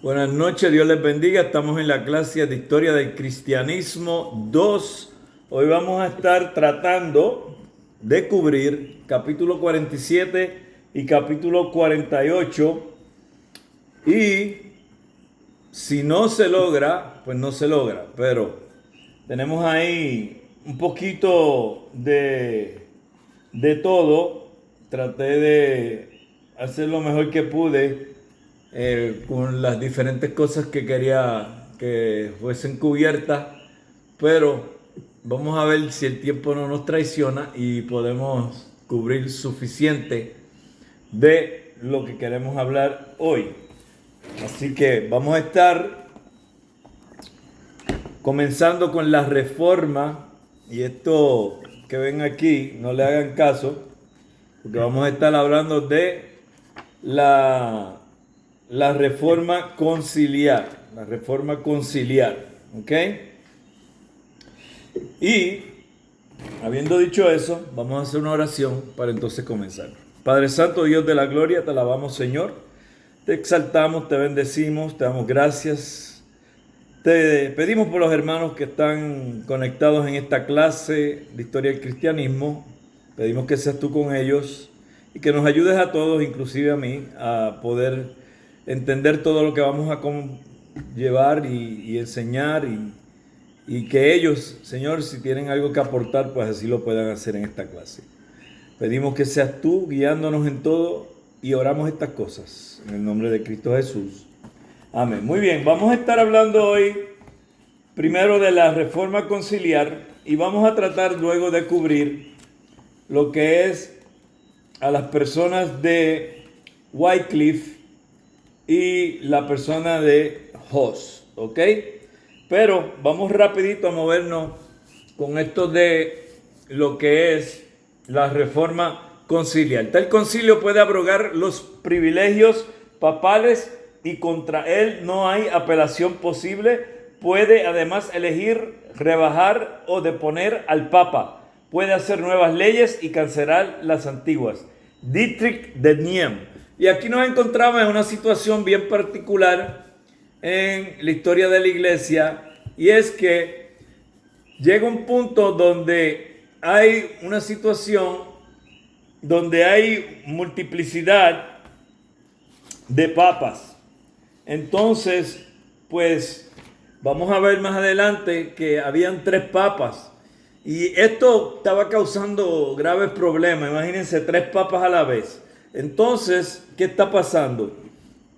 Buenas noches, Dios les bendiga. Estamos en la clase de Historia del Cristianismo 2. Hoy vamos a estar tratando de cubrir capítulo 47 y capítulo 48. Y si no se logra, pues no se logra. Pero tenemos ahí un poquito de todo. Traté de hacer lo mejor que pude con las diferentes cosas que quería que fuesen cubiertas, pero vamos a ver si el tiempo no nos traiciona y podemos cubrir suficiente de lo que queremos hablar hoy. Así que vamos a estar comenzando con la reforma, y esto que ven aquí, no le hagan caso, porque vamos a estar hablando de la reforma conciliar. La reforma conciliar. ¿Ok? Y habiendo dicho eso, vamos a hacer una oración para entonces comenzar. Padre Santo, Dios de la gloria, te alabamos, Señor. Te exaltamos, te bendecimos, te damos gracias. Te pedimos por los hermanos que están conectados en esta clase de historia del cristianismo. Pedimos que seas tú con ellos y que nos ayudes a todos, inclusive a mí, a poder entender todo lo que vamos a llevar y enseñar, y que ellos, Señor, si tienen algo que aportar, pues así lo puedan hacer en esta clase. Pedimos que seas tú guiándonos en todo y oramos estas cosas en el nombre de Cristo Jesús. Amén. Muy bien, vamos a estar hablando hoy primero de la reforma conciliar y vamos a tratar luego de cubrir lo que es a las personas de Wycliffe y la persona de Hus, ¿ok? Pero vamos rapidito a movernos con esto de lo que es la reforma conciliar. Tal concilio puede abrogar los privilegios papales y contra él no hay apelación posible. Puede además elegir, rebajar o deponer al papa. Puede hacer nuevas leyes y cancelar las antiguas. Dietrich de Niem. Y aquí nos encontramos en una situación bien particular en la historia de la iglesia, y es que llega un punto donde hay una situación donde hay multiplicidad de papas. Entonces, pues vamos a ver más adelante que habían 3 papas. Y esto estaba causando graves problemas. Imagínense, 3 papas a la vez. Entonces, ¿qué está pasando?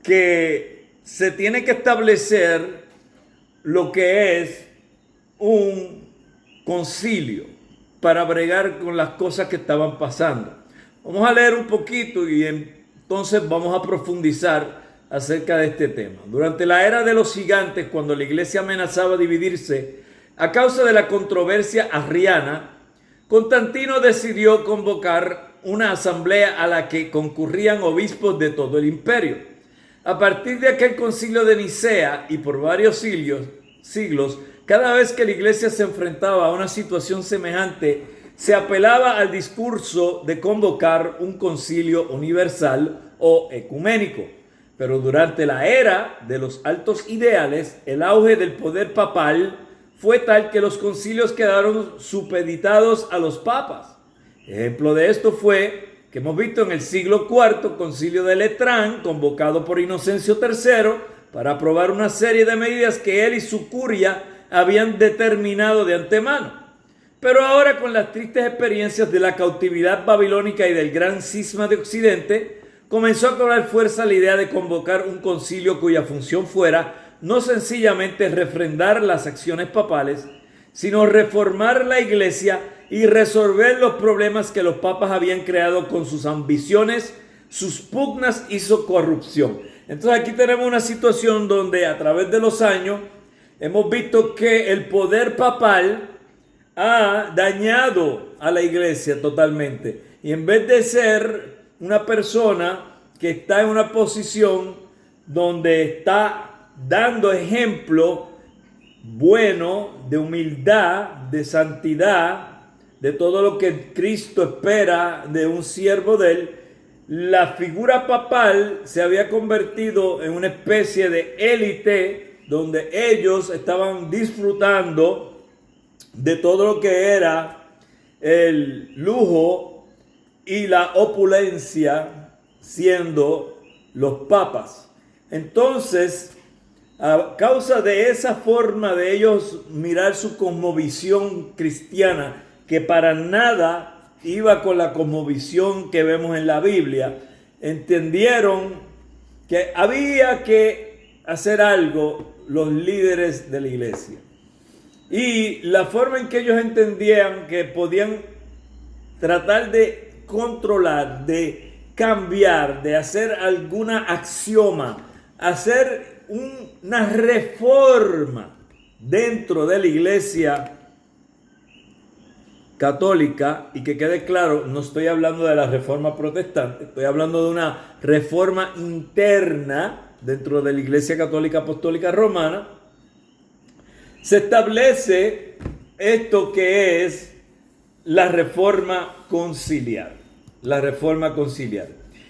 Que se tiene que establecer lo que es un concilio para bregar con las cosas que estaban pasando. Vamos a leer un poquito y entonces vamos a profundizar acerca de este tema. Durante la era de los gigantes, cuando la iglesia amenazaba dividirse a causa de la controversia arriana, Constantino decidió convocar una asamblea a la que concurrían obispos de todo el imperio. A partir de aquel concilio de Nicea y por varios siglos, cada vez que la iglesia se enfrentaba a una situación semejante, se apelaba al discurso de convocar un concilio universal o ecuménico. Pero durante la era de los altos ideales, el auge del poder papal fue tal que los concilios quedaron supeditados a los papas. Ejemplo de esto fue que hemos visto en el siglo IV, concilio de Letrán, convocado por Inocencio III para aprobar una serie de medidas que él y su curia habían determinado de antemano. Pero ahora, con las tristes experiencias de la cautividad babilónica y del gran cisma de Occidente, comenzó a cobrar fuerza la idea de convocar un concilio cuya función fuera no sencillamente refrendar las acciones papales, sino reformar la iglesia y resolver los problemas que los papas habían creado con sus ambiciones, sus pugnas y su corrupción. Entonces aquí tenemos una situación donde a través de los años hemos visto que el poder papal ha dañado a la iglesia totalmente. Y en vez de ser una persona que está en una posición donde está dando ejemplo bueno de humildad, de santidad, de todo lo que Cristo espera de un siervo de él, la figura papal se había convertido en una especie de élite donde ellos estaban disfrutando de todo lo que era el lujo y la opulencia siendo los papas. Entonces, a causa de esa forma de ellos mirar su cosmovisión cristiana, que para nada iba con la cosmovisión que vemos en la Biblia, entendieron que había que hacer algo los líderes de la iglesia. Y la forma en que ellos entendían que podían tratar de controlar, de cambiar, de hacer alguna axioma, hacer una reforma dentro de la iglesia católica, y que quede claro, no estoy hablando de la reforma protestante, estoy hablando de una reforma interna dentro de la iglesia católica apostólica romana. Se establece esto que es la reforma conciliar. La reforma conciliar.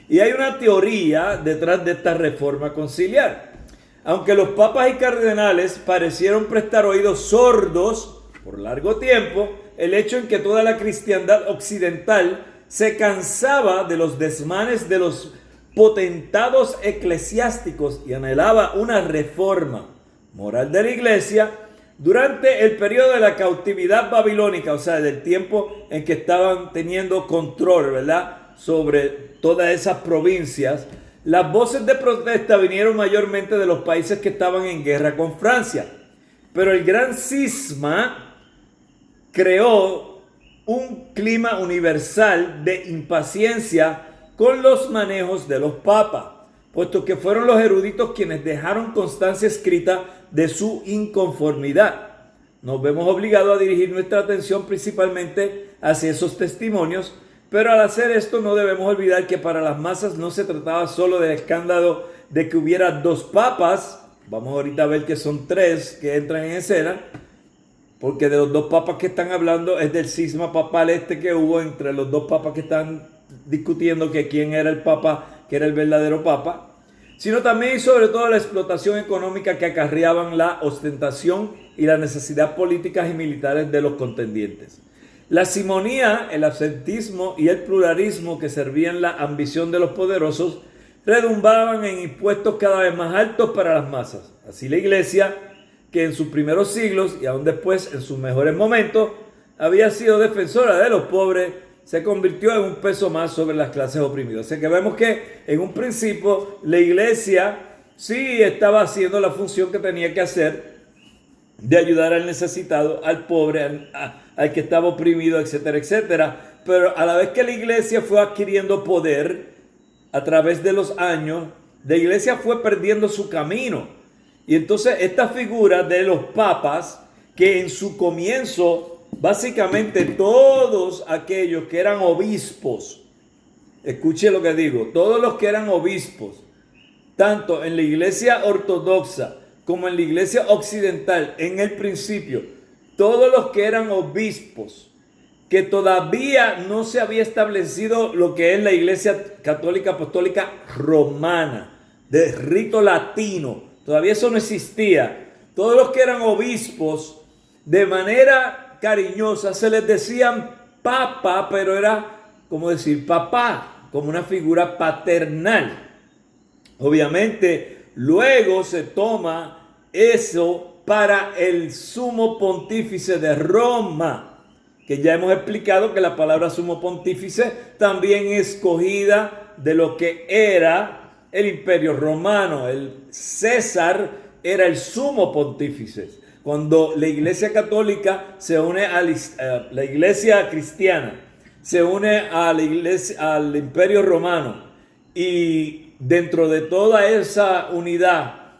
Y hay una teoría detrás de esta reforma conciliar. Aunque los papas y cardenales parecieron prestar oídos sordos por largo tiempo, el hecho en que toda la cristiandad occidental se cansaba de los desmanes de los potentados eclesiásticos y anhelaba una reforma moral de la iglesia, durante el periodo de la cautividad babilónica, o sea, del tiempo en que estaban teniendo control, ¿verdad?, sobre todas esas provincias, las voces de protesta vinieron mayormente de los países que estaban en guerra con Francia. Pero el gran cisma creó un clima universal de impaciencia con los manejos de los papas, puesto que fueron los eruditos quienes dejaron constancia escrita de su inconformidad. Nos vemos obligados a dirigir nuestra atención principalmente hacia esos testimonios, pero al hacer esto no debemos olvidar que para las masas no se trataba solo del escándalo de que hubiera dos papas. Vamos ahorita a ver que son tres que entran en escena, porque de los dos papas que están hablando es del cisma papal que hubo entre los dos papas que están discutiendo que quién era el papa, que era el verdadero papa, sino también y sobre todo la explotación económica que acarreaban la ostentación y la necesidad políticas y militares de los contendientes. La simonía, el absentismo y el pluralismo que servían la ambición de los poderosos redundaban en impuestos cada vez más altos para las masas. Así la iglesia, que en sus primeros siglos y aún después en sus mejores momentos había sido defensora de los pobres, se convirtió en un peso más sobre las clases oprimidas. O sea que vemos que en un principio la iglesia sí estaba haciendo la función que tenía que hacer de ayudar al necesitado, al pobre, al que estaba oprimido, etcétera, etcétera. Pero a la vez que la iglesia fue adquiriendo poder a través de los años, la iglesia fue perdiendo su camino. Y entonces esta figura de los papas, que en su comienzo básicamente todos aquellos que eran obispos, escuche lo que digo, todos los que eran obispos, tanto en la iglesia ortodoxa como en la iglesia occidental, en el principio, todos los que eran obispos, que todavía no se había establecido lo que es la iglesia católica apostólica romana, de rito latino, todavía eso no existía. Todos los que eran obispos, de manera cariñosa se les decían papa, pero era como decir papá, como una figura paternal. Obviamente, luego se toma eso para el sumo pontífice de Roma, que ya hemos explicado que la palabra sumo pontífice también es escogida de lo que era el imperio romano. El César era el sumo pontífice. Cuando la iglesia católica se une a la iglesia cristiana, se une a la iglesia, al imperio romano, y dentro de toda esa unidad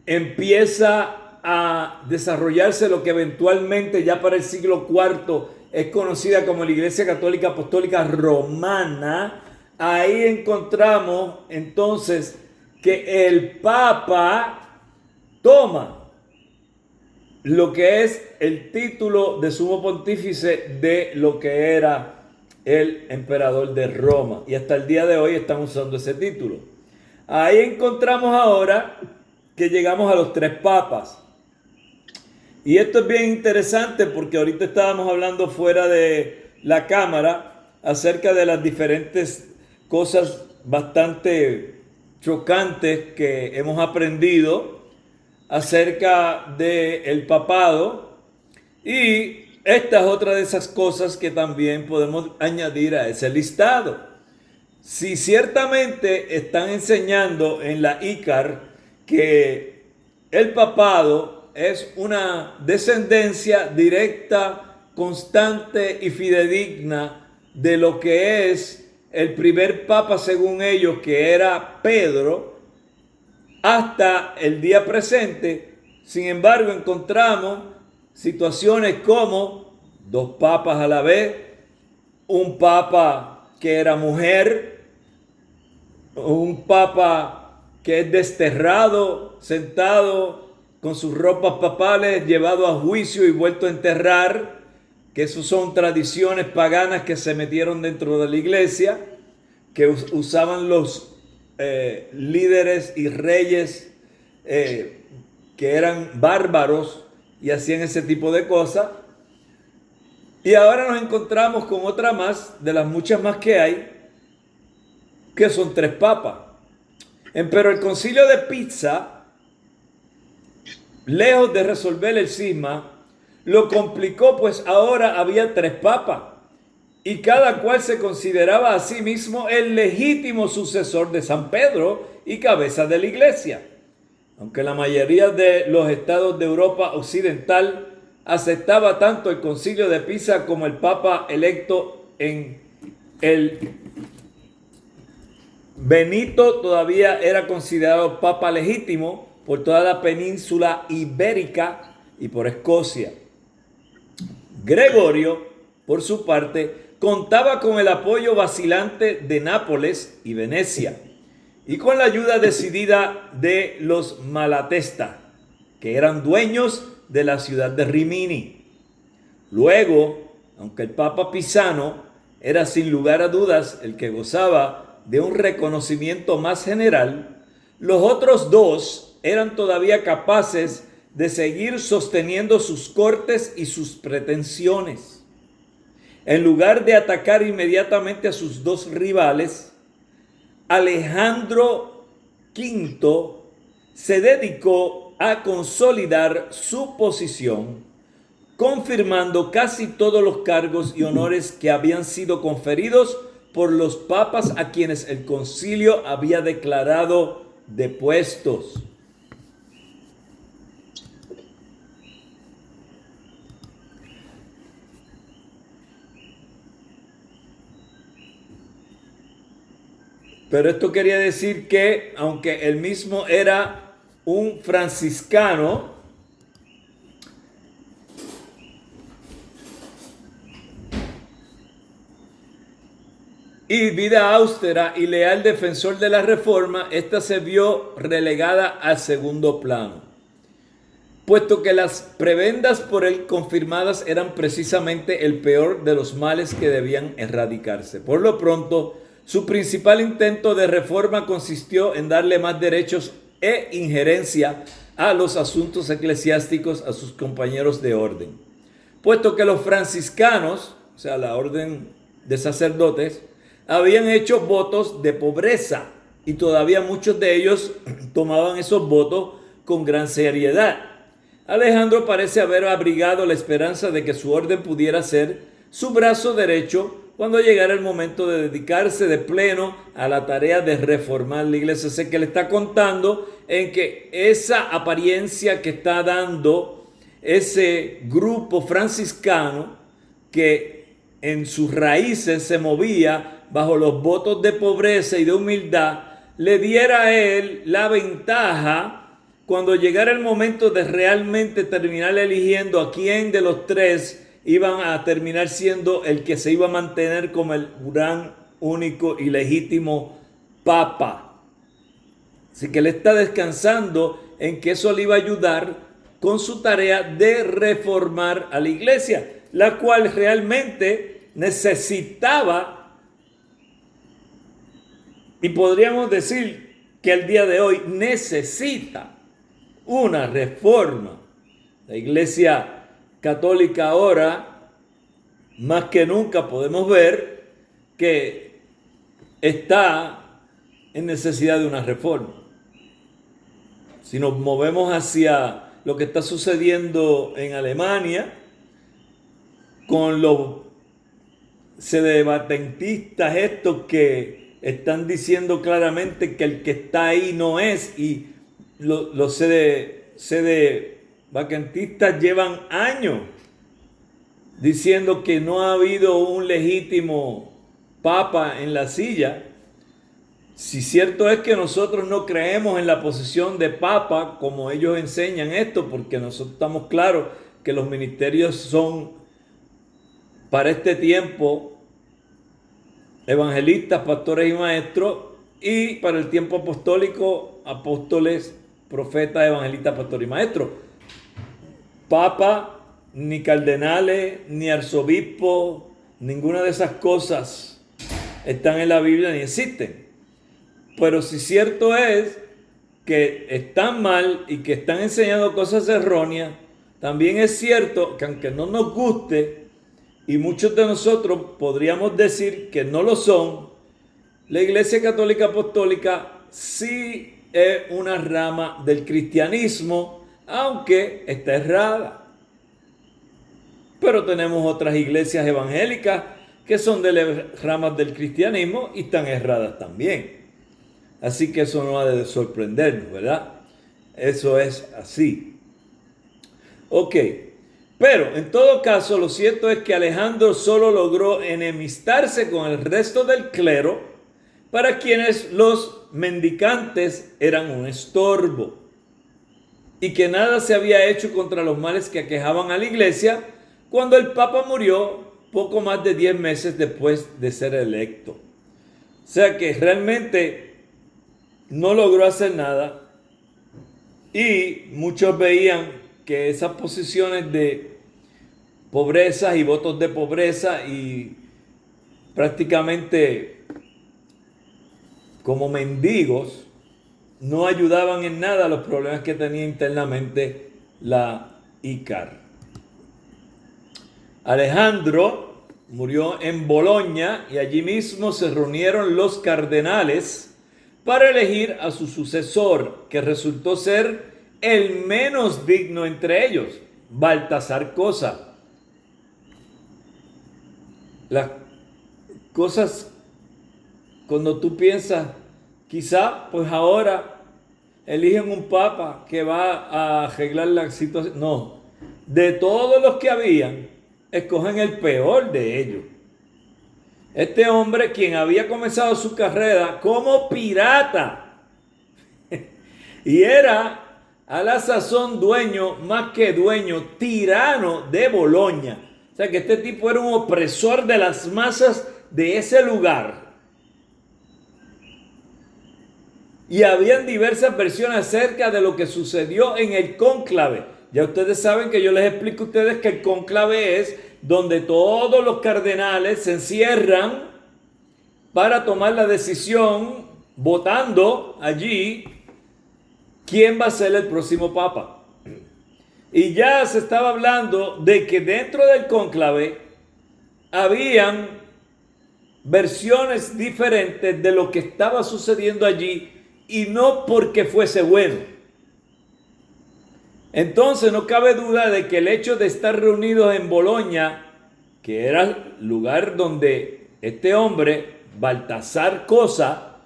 empieza a desarrollarse lo que eventualmente ya para el siglo IV es conocida como la Iglesia Católica Apostólica Romana. Ahí encontramos entonces que el Papa toma lo que es el título de sumo pontífice de lo que era el emperador de Roma. Y hasta el día de hoy están usando ese título. Ahí encontramos ahora que llegamos a los 3 papas. Y esto es bien interesante porque ahorita estábamos hablando fuera de la cámara acerca de las diferentes cosas bastante chocantes que hemos aprendido acerca del papado, y esta es otra de esas cosas que también podemos añadir a ese listado. Si ciertamente están enseñando en la ICAR que el papado es una descendencia directa, constante y fidedigna de lo que es el primer papa, según ellos, que era Pedro, hasta el día presente. Sin embargo, encontramos situaciones como 2 papas a la vez, un papa que era mujer, un papa que es desterrado, sentado con sus ropas papales, llevado a juicio y vuelto a enterrar, que eso son tradiciones paganas que se metieron dentro de la iglesia, que usaban los líderes y reyes que eran bárbaros y hacían ese tipo de cosas. Y ahora nos encontramos con otra más, de las muchas más que hay, que son 3 papas. Pero el concilio de Pisa, lejos de resolver el cisma, lo complicó, pues ahora había 3 papas y cada cual se consideraba a sí mismo el legítimo sucesor de San Pedro y cabeza de la iglesia. Aunque la mayoría de los estados de Europa occidental aceptaba tanto el concilio de Pisa como el papa electo en el Benito todavía era considerado papa legítimo por toda la península ibérica y por Escocia. Gregorio, por su parte, contaba con el apoyo vacilante de Nápoles y Venecia, y con la ayuda decidida de los Malatesta, que eran dueños de la ciudad de Rimini. Luego, aunque el Papa Pisano era sin lugar a dudas el que gozaba de un reconocimiento más general, los otros 2 eran todavía capaces de seguir sosteniendo sus cortes y sus pretensiones. En lugar de atacar inmediatamente a sus 2 rivales, Alejandro V se dedicó a consolidar su posición, confirmando casi todos los cargos y honores que habían sido conferidos por los papas a quienes el concilio había declarado depuestos. Pero esto quería decir que, aunque él mismo era un franciscano, y vida austera y leal defensor de la reforma, esta se vio relegada al segundo plano, puesto que las prebendas por él confirmadas eran precisamente el peor de los males que debían erradicarse. Por lo pronto, su principal intento de reforma consistió en darle más derechos e injerencia a los asuntos eclesiásticos a sus compañeros de orden, puesto que los franciscanos, o sea, la orden de sacerdotes, habían hecho votos de pobreza y todavía muchos de ellos tomaban esos votos con gran seriedad. Alejandro parece haber abrigado la esperanza de que su orden pudiera ser su brazo derecho cuando llegara el momento de dedicarse de pleno a la tarea de reformar la iglesia. Sé que le está contando en que esa apariencia que está dando ese grupo franciscano, que en sus raíces se movía bajo los votos de pobreza y de humildad, le diera a él la ventaja cuando llegara el momento de realmente terminar eligiendo a quién de los 3 iban a terminar siendo el que se iba a mantener como el gran, único y legítimo papa. Así que él está descansando en que eso le iba a ayudar con su tarea de reformar a la iglesia, la cual realmente necesitaba, y podríamos decir que el día de hoy necesita una reforma. La Iglesia Católica ahora, más que nunca, podemos ver que está en necesidad de una reforma. Si nos movemos hacia lo que está sucediendo en Alemania, con los sedevatentistas estos que están diciendo claramente que el que está ahí no es, y los sedevatentistas llevan años diciendo que no ha habido un legítimo papa en la silla. Si cierto es que nosotros no creemos en la posición de papa como ellos enseñan esto, porque nosotros estamos claros que los ministerios son para este tiempo evangelistas, pastores y maestros, y para el tiempo apostólico, apóstoles, profetas, evangelistas, pastores y maestros. Papa, ni cardenales, ni arzobispos, ninguna de esas cosas están en la Biblia ni existen. Pero si cierto es que están mal y que están enseñando cosas erróneas, también es cierto que aunque no nos guste, y muchos de nosotros podríamos decir que no lo son, la Iglesia Católica Apostólica sí es una rama del cristianismo, aunque está errada. Pero tenemos otras iglesias evangélicas que son de las ramas del cristianismo y están erradas también. Así que eso no ha de sorprendernos, ¿verdad? Eso es así. Ok, pero en todo caso lo cierto es que Alejandro solo logró enemistarse con el resto del clero, para quienes los mendicantes eran un estorbo, y que nada se había hecho contra los males que aquejaban a la iglesia cuando el Papa murió poco más de 10 meses después de ser electo. O sea que realmente no logró hacer nada, y muchos veían que esas posiciones de pobreza y votos de pobreza y prácticamente como mendigos no ayudaban en nada a los problemas que tenía internamente la ICAR. Alejandro murió en Bolonia y allí mismo se reunieron los cardenales para elegir a su sucesor, que resultó ser el menos digno entre ellos, Baltasar Cosa. Las cosas, cuando tú piensas, quizá pues ahora eligen un papa que va a arreglar la situación. No, de todos los que habían, escogen el peor de ellos. Este hombre, quien había comenzado su carrera como pirata y era a la sazón dueño, más que dueño, tirano de Bolonia. O sea que este tipo era un opresor de las masas de ese lugar. Y habían diversas versiones acerca de lo que sucedió en el cónclave. Ya ustedes saben que yo les explico a ustedes que el cónclave es donde todos los cardenales se encierran para tomar la decisión, votando allí quién va a ser el próximo papa. Y ya se estaba hablando de que dentro del cónclave habían versiones diferentes de lo que estaba sucediendo allí, y no porque fuese bueno. Entonces no cabe duda de que el hecho de estar reunidos en Bolonia, que era el lugar donde este hombre, Baltasar Cosa,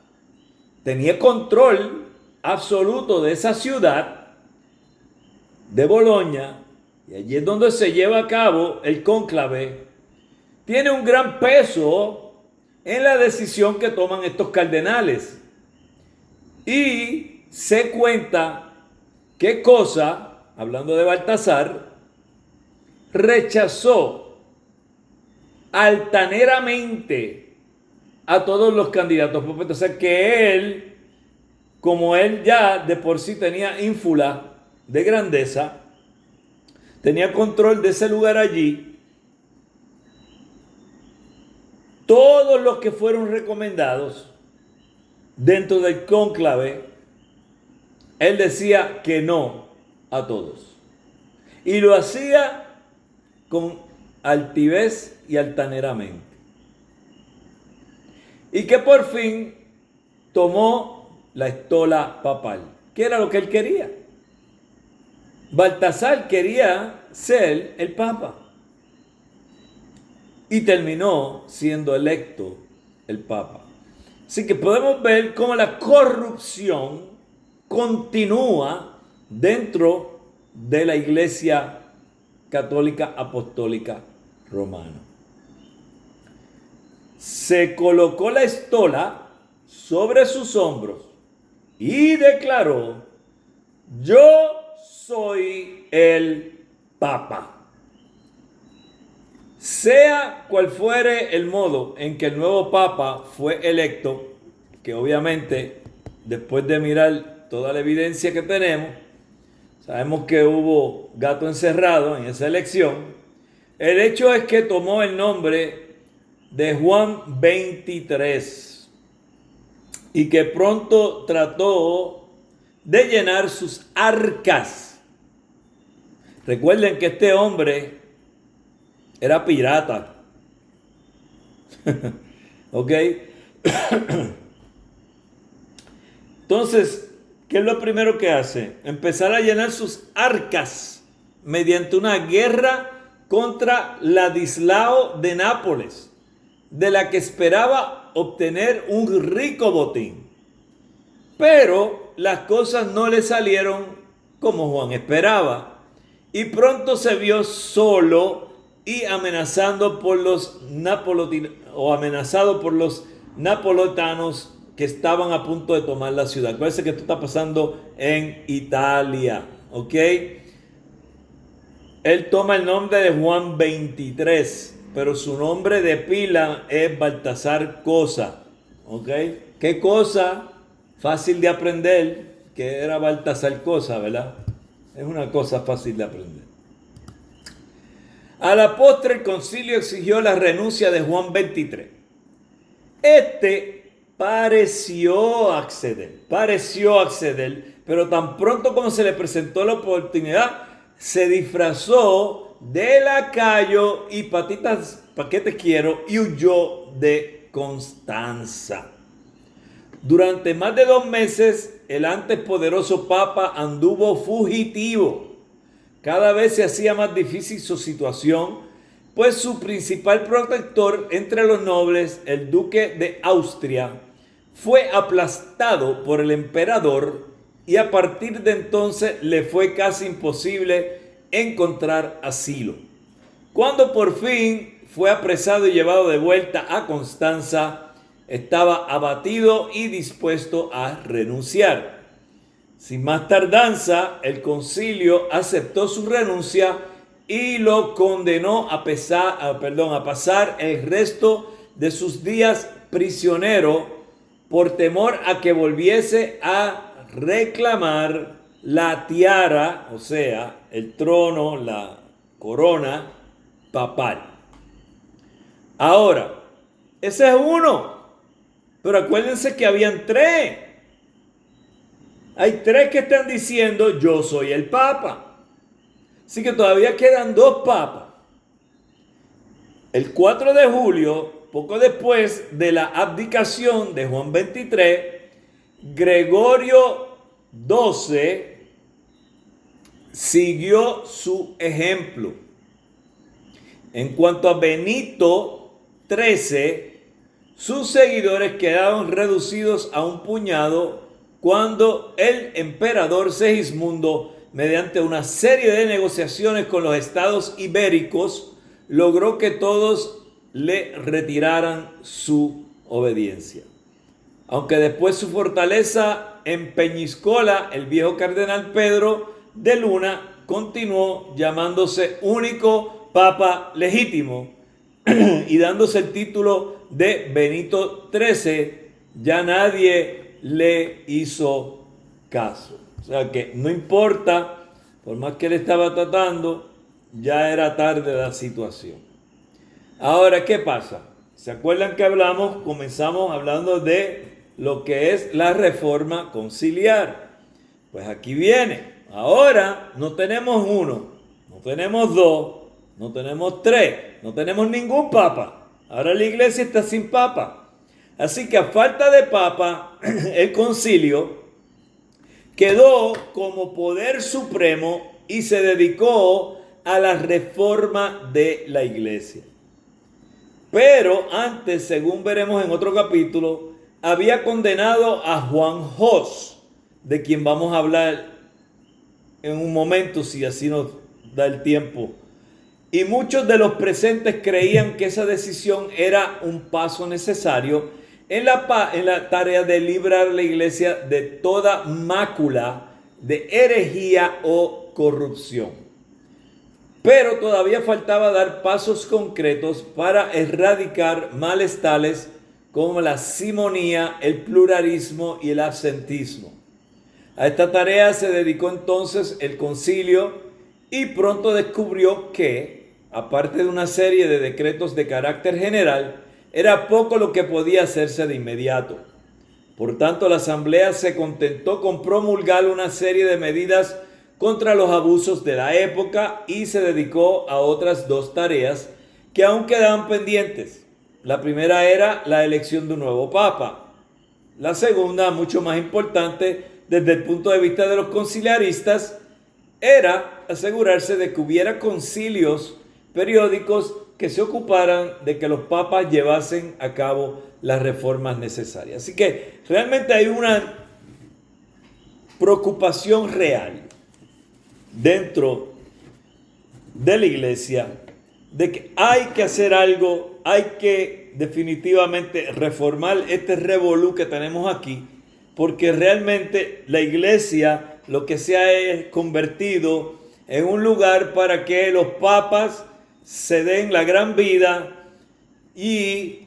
tenía control absoluto de esa ciudad de Bolonia, y allí es donde se lleva a cabo el cónclave, tiene un gran peso en la decisión que toman estos cardenales. Y se cuenta que Cosa, hablando de Baltasar, rechazó altaneramente a todos los candidatos. O sea que él, como él ya de por sí tenía ínfula de grandeza, tenía control de ese lugar allí, todos los que fueron recomendados dentro del cónclave, él decía que no a todos. Y lo hacía con altivez y altaneramente. Y que por fin tomó la estola papal, que era lo que él quería. Baltasar quería ser el papa. Y terminó siendo electo el papa. Así que podemos ver cómo la corrupción continúa dentro de la Iglesia Católica Apostólica Romana. Se colocó la estola sobre sus hombros y declaró: yo soy el Papa. Sea cual fuere el modo en que el nuevo Papa fue electo, que obviamente después de mirar toda la evidencia que tenemos, sabemos que hubo gato encerrado en esa elección. El hecho es que tomó el nombre de Juan 23 y que pronto trató de llenar sus arcas. Recuerden que este hombre era pirata. ¿Ok? Entonces, ¿qué es lo primero que hace? Empezar a llenar sus arcas mediante una guerra contra Ladislao de Nápoles, de la que esperaba obtener un rico botín. Pero las cosas no le salieron como Juan esperaba, y pronto se vio solo y amenazado por los napolitanos que estaban a punto de tomar la ciudad. Acuérdense que esto está pasando en Italia, ¿ok? Él toma el nombre de Juan 23, pero su nombre de pila es Baltasar Cosa, ¿ok? ¿Qué cosa? Fácil de aprender, que era Baltasar Cosa, ¿verdad? Es una cosa fácil de aprender. A la postre el concilio exigió la renuncia de Juan 23. Este pareció acceder, pero tan pronto como se le presentó la oportunidad, se disfrazó de lacayo y patitas, ¿pa' qué te quiero? Y huyó de Constanza. Durante más de 2 meses, el antes poderoso papa anduvo fugitivo. Cada vez se hacía más difícil su situación, pues su principal protector entre los nobles, el duque de Austria, fue aplastado por el emperador y a partir de entonces le fue casi imposible encontrar asilo. Cuando por fin fue apresado y llevado de vuelta a Constanza, estaba abatido y dispuesto a renunciar. Sin más tardanza, el concilio aceptó su renuncia y lo condenó a pasar el resto de sus días prisionero por temor a que volviese a reclamar la tiara, o sea, el trono, la corona papal. Ahora, ese es uno, pero acuérdense que habían 3. Hay 3 que están diciendo: yo soy el papa. Así que todavía quedan 2 papas. El 4 de julio, poco después de la abdicación de Juan 23, Gregorio XII siguió su ejemplo. En cuanto a Benito XIII, sus seguidores quedaron reducidos a un puñado cuando el emperador Segismundo, mediante una serie de negociaciones con los estados ibéricos, logró que todos le retiraran su obediencia. Aunque después su fortaleza en Peñíscola, el viejo cardenal Pedro de Luna continuó llamándose único papa legítimo y dándose el título de Benito XIII, ya nadie le hizo caso. O sea que no importa, por más que él estaba tratando, ya era tarde la situación. Ahora, ¿qué pasa? ¿Se acuerdan que comenzamos hablando de lo que es la reforma conciliar? Pues aquí viene. Ahora no tenemos uno, no tenemos dos, no tenemos tres, no tenemos ningún papa. Ahora la iglesia está sin papa. Así que a falta de papa, el concilio quedó como poder supremo y se dedicó a la reforma de la iglesia. Pero antes, según veremos en otro capítulo, había condenado a Juan Hus, de quien vamos a hablar en un momento, si así nos da el tiempo. Y muchos de los presentes creían que esa decisión era un paso necesario en la tarea de librar a la iglesia de toda mácula de herejía o corrupción. Pero todavía faltaba dar pasos concretos para erradicar males tales como la simonía, el pluralismo y el absentismo. A esta tarea se dedicó entonces el concilio y pronto descubrió que, aparte de una serie de decretos de carácter general, era poco lo que podía hacerse de inmediato. Por tanto, la asamblea se contentó con promulgar una serie de medidas contra los abusos de la época y se dedicó a otras dos tareas que aún quedaban pendientes. La primera era la elección de un nuevo papa. La segunda, mucho más importante desde el punto de vista de los conciliaristas, era asegurarse de que hubiera concilios periódicos que se ocuparan de que los papas llevasen a cabo las reformas necesarias. Así que realmente hay una preocupación real dentro de la iglesia de que hay que hacer algo, hay que definitivamente reformar este revolú que tenemos aquí, porque realmente la iglesia lo que se ha convertido en un lugar para que los papas se den la gran vida y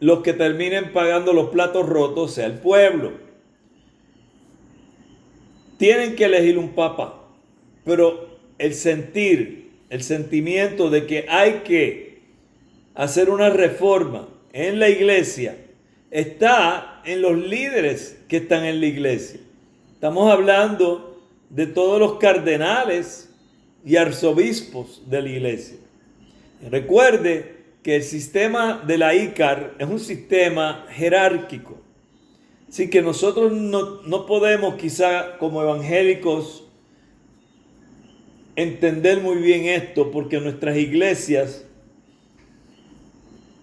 los que terminen pagando los platos rotos sea el pueblo. Tienen que elegir un papa, pero el sentimiento de que hay que hacer una reforma en la iglesia está en los líderes que están en la iglesia. Estamos hablando de todos los cardenales y arzobispos de la iglesia. Recuerde que el sistema de la ICAR es un sistema jerárquico. Así que nosotros no podemos quizá como evangélicos entender muy bien esto, porque nuestras iglesias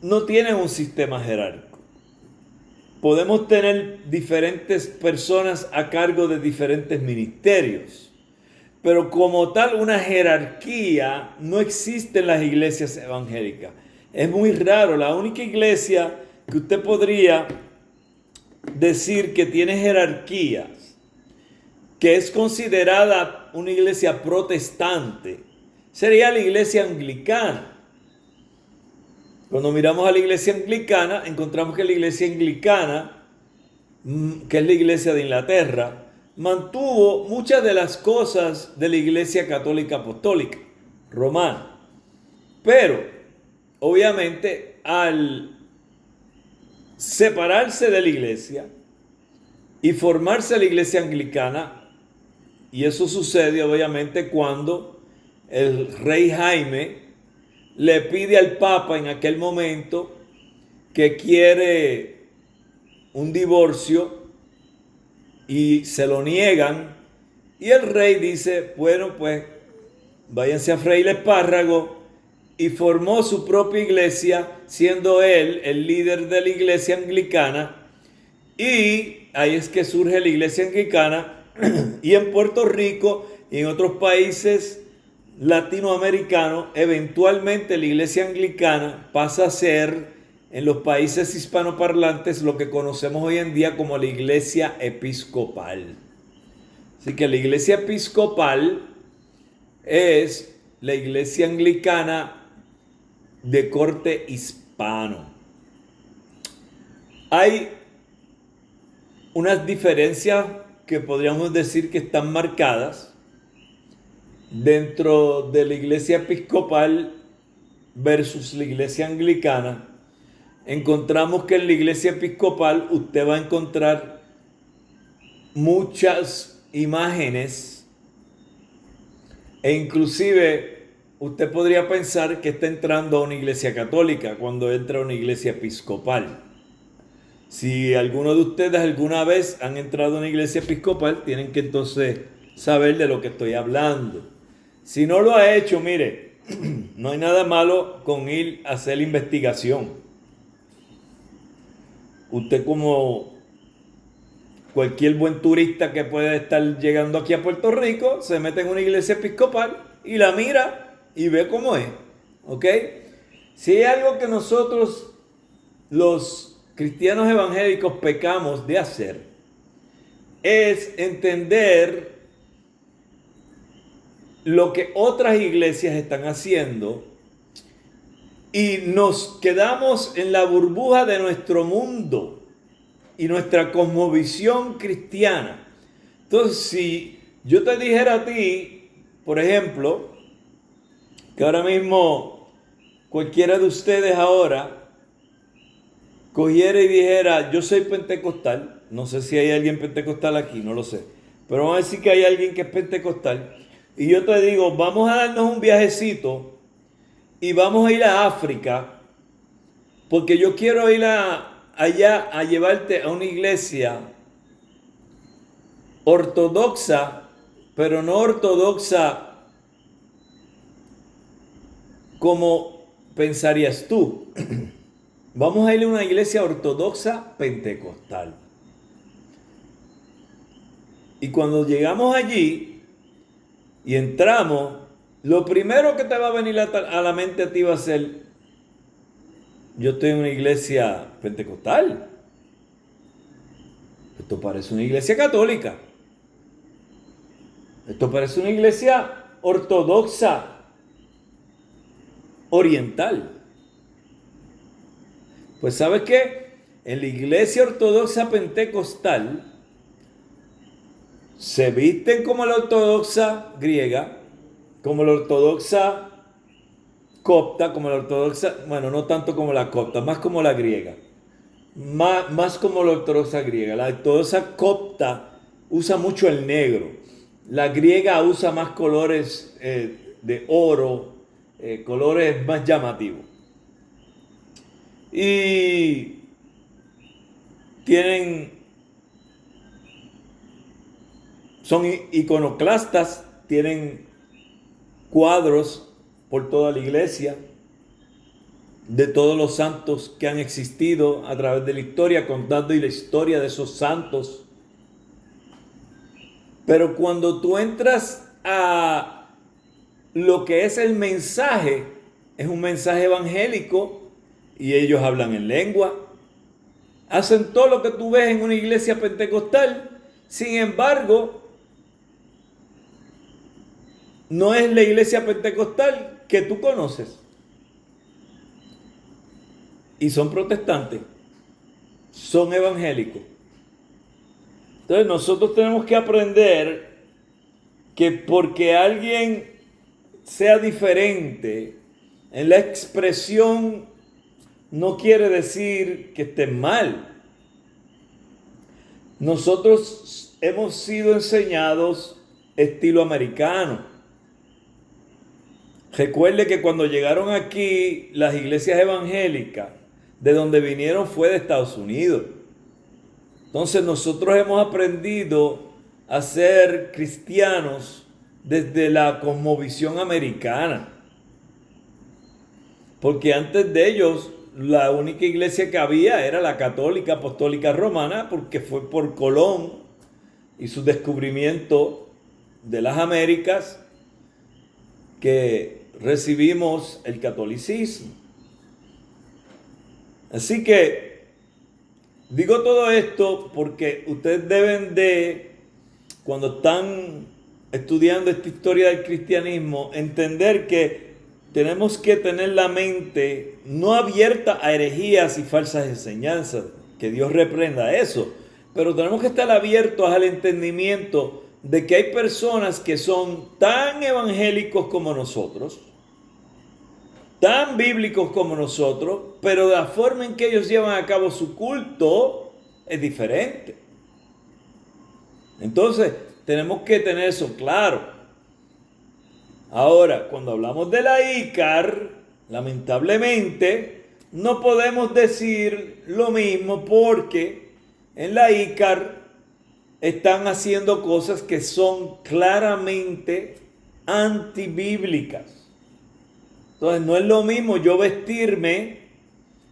no tienen un sistema jerárquico. Podemos tener diferentes personas a cargo de diferentes ministerios, pero como tal una jerarquía no existe en las iglesias evangélicas. Es muy raro. La única iglesia que usted podría decir que tiene jerarquías, que es considerada una iglesia protestante, sería la iglesia anglicana. Cuando miramos a la iglesia anglicana, encontramos que la iglesia anglicana, que es la iglesia de Inglaterra, mantuvo muchas de las cosas de la iglesia católica apostólica romana. Pero, obviamente, al separarse de la iglesia y formarse la iglesia anglicana, y eso sucede obviamente cuando el rey Jaime le pide al Papa en aquel momento que quiere un divorcio y se lo niegan, y el rey dice, bueno, pues váyanse a freír espárrago, y formó su propia iglesia, siendo él el líder de la iglesia anglicana, y ahí es que surge la iglesia anglicana. Y en Puerto Rico y en otros países latinoamericanos, eventualmente la iglesia anglicana pasa a ser, en los países hispanoparlantes, lo que conocemos hoy en día como la iglesia episcopal. Así que la iglesia episcopal es la iglesia anglicana de corte hispano. Hay unas diferencias que podríamos decir que están marcadas dentro de la iglesia episcopal versus la iglesia anglicana, encontramos que en la iglesia episcopal usted va a encontrar muchas imágenes e inclusive usted podría pensar que está entrando a una iglesia católica cuando entra a una iglesia episcopal. Si alguno de ustedes alguna vez han entrado a una iglesia episcopal, tienen que entonces saber de lo que estoy hablando. Si no lo ha hecho, mire, no hay nada malo con ir a hacer la investigación. Usted, como cualquier buen turista que puede estar llegando aquí a Puerto Rico, se mete en una iglesia episcopal y la mira y ve cómo es. ¿Ok? Si hay algo que nosotros, los cristianos evangélicos, pecamos de hacer, es entender lo que otras iglesias están haciendo y nos quedamos en la burbuja de nuestro mundo y nuestra cosmovisión cristiana. Entonces, si yo te dijera a ti, por ejemplo, que ahora mismo cualquiera de ustedes ahora cogiera y dijera, yo soy pentecostal, no sé si hay alguien pentecostal aquí, no lo sé, pero vamos a decir que hay alguien que es pentecostal, y yo te digo, vamos a darnos un viajecito y vamos a ir a África, porque yo quiero ir allá a llevarte a una iglesia ortodoxa, pero no ortodoxa como pensarías tú. Vamos a ir a una iglesia ortodoxa pentecostal. Y cuando llegamos allí y entramos, lo primero que te va a venir a la mente a ti va a ser, yo estoy en una iglesia pentecostal. Esto parece una iglesia católica. Esto parece una iglesia ortodoxa oriental. Pues ¿sabes qué? En la iglesia ortodoxa pentecostal se visten como la ortodoxa griega, como la ortodoxa copta, como la ortodoxa, bueno, no tanto como la copta, más como la griega, más como la ortodoxa griega. La ortodoxa copta usa mucho el negro, la griega usa más colores de oro, colores más llamativos. Y son iconoclastas, tienen cuadros por toda la iglesia de todos los santos que han existido a través de la historia, contando la historia de esos santos. Pero cuando tú entras a lo que es el mensaje, es un mensaje evangélico, y ellos hablan en lengua, hacen todo lo que tú ves en una iglesia pentecostal. Sin embargo, no es la iglesia pentecostal que tú conoces. Y son protestantes, son evangélicos. Entonces nosotros tenemos que aprender que porque alguien sea diferente en la expresión, no quiere decir que esté mal. Nosotros hemos sido enseñados estilo americano. Recuerde que cuando llegaron aquí las iglesias evangélicas, de donde vinieron fue de Estados Unidos. Entonces nosotros hemos aprendido a ser cristianos desde la cosmovisión americana. Porque antes de ellos, la única iglesia que había era la católica apostólica romana, porque fue por Colón y su descubrimiento de las Américas que recibimos el catolicismo. Así que digo todo esto porque ustedes deben de, cuando están estudiando esta historia del cristianismo, entender que tenemos que tener la mente no abierta a herejías y falsas enseñanzas, que Dios reprenda eso, pero tenemos que estar abiertos al entendimiento de que hay personas que son tan evangélicos como nosotros, tan bíblicos como nosotros, pero la forma en que ellos llevan a cabo su culto es diferente. Entonces, tenemos que tener eso claro. Ahora, cuando hablamos de la ICAR, lamentablemente, no podemos decir lo mismo porque en la ICAR están haciendo cosas que son claramente antibíblicas. Entonces no es lo mismo yo vestirme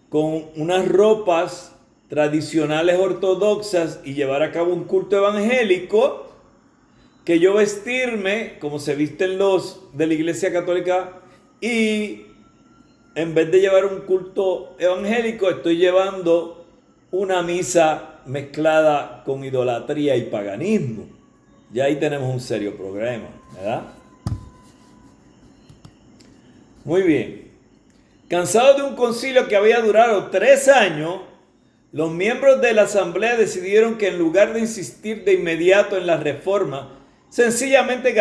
con unas ropas tradicionales ortodoxas y llevar a cabo un culto evangélico que yo vestirme como se visten los de la Iglesia Católica y en vez de llevar un culto evangélico estoy llevando una misa mezclada con idolatría y paganismo. Ya ahí tenemos un serio problema, ¿verdad? Muy bien. Cansados de un concilio que había durado 3 años, los miembros de la asamblea decidieron que en lugar de insistir de inmediato en la reforma, sencillamente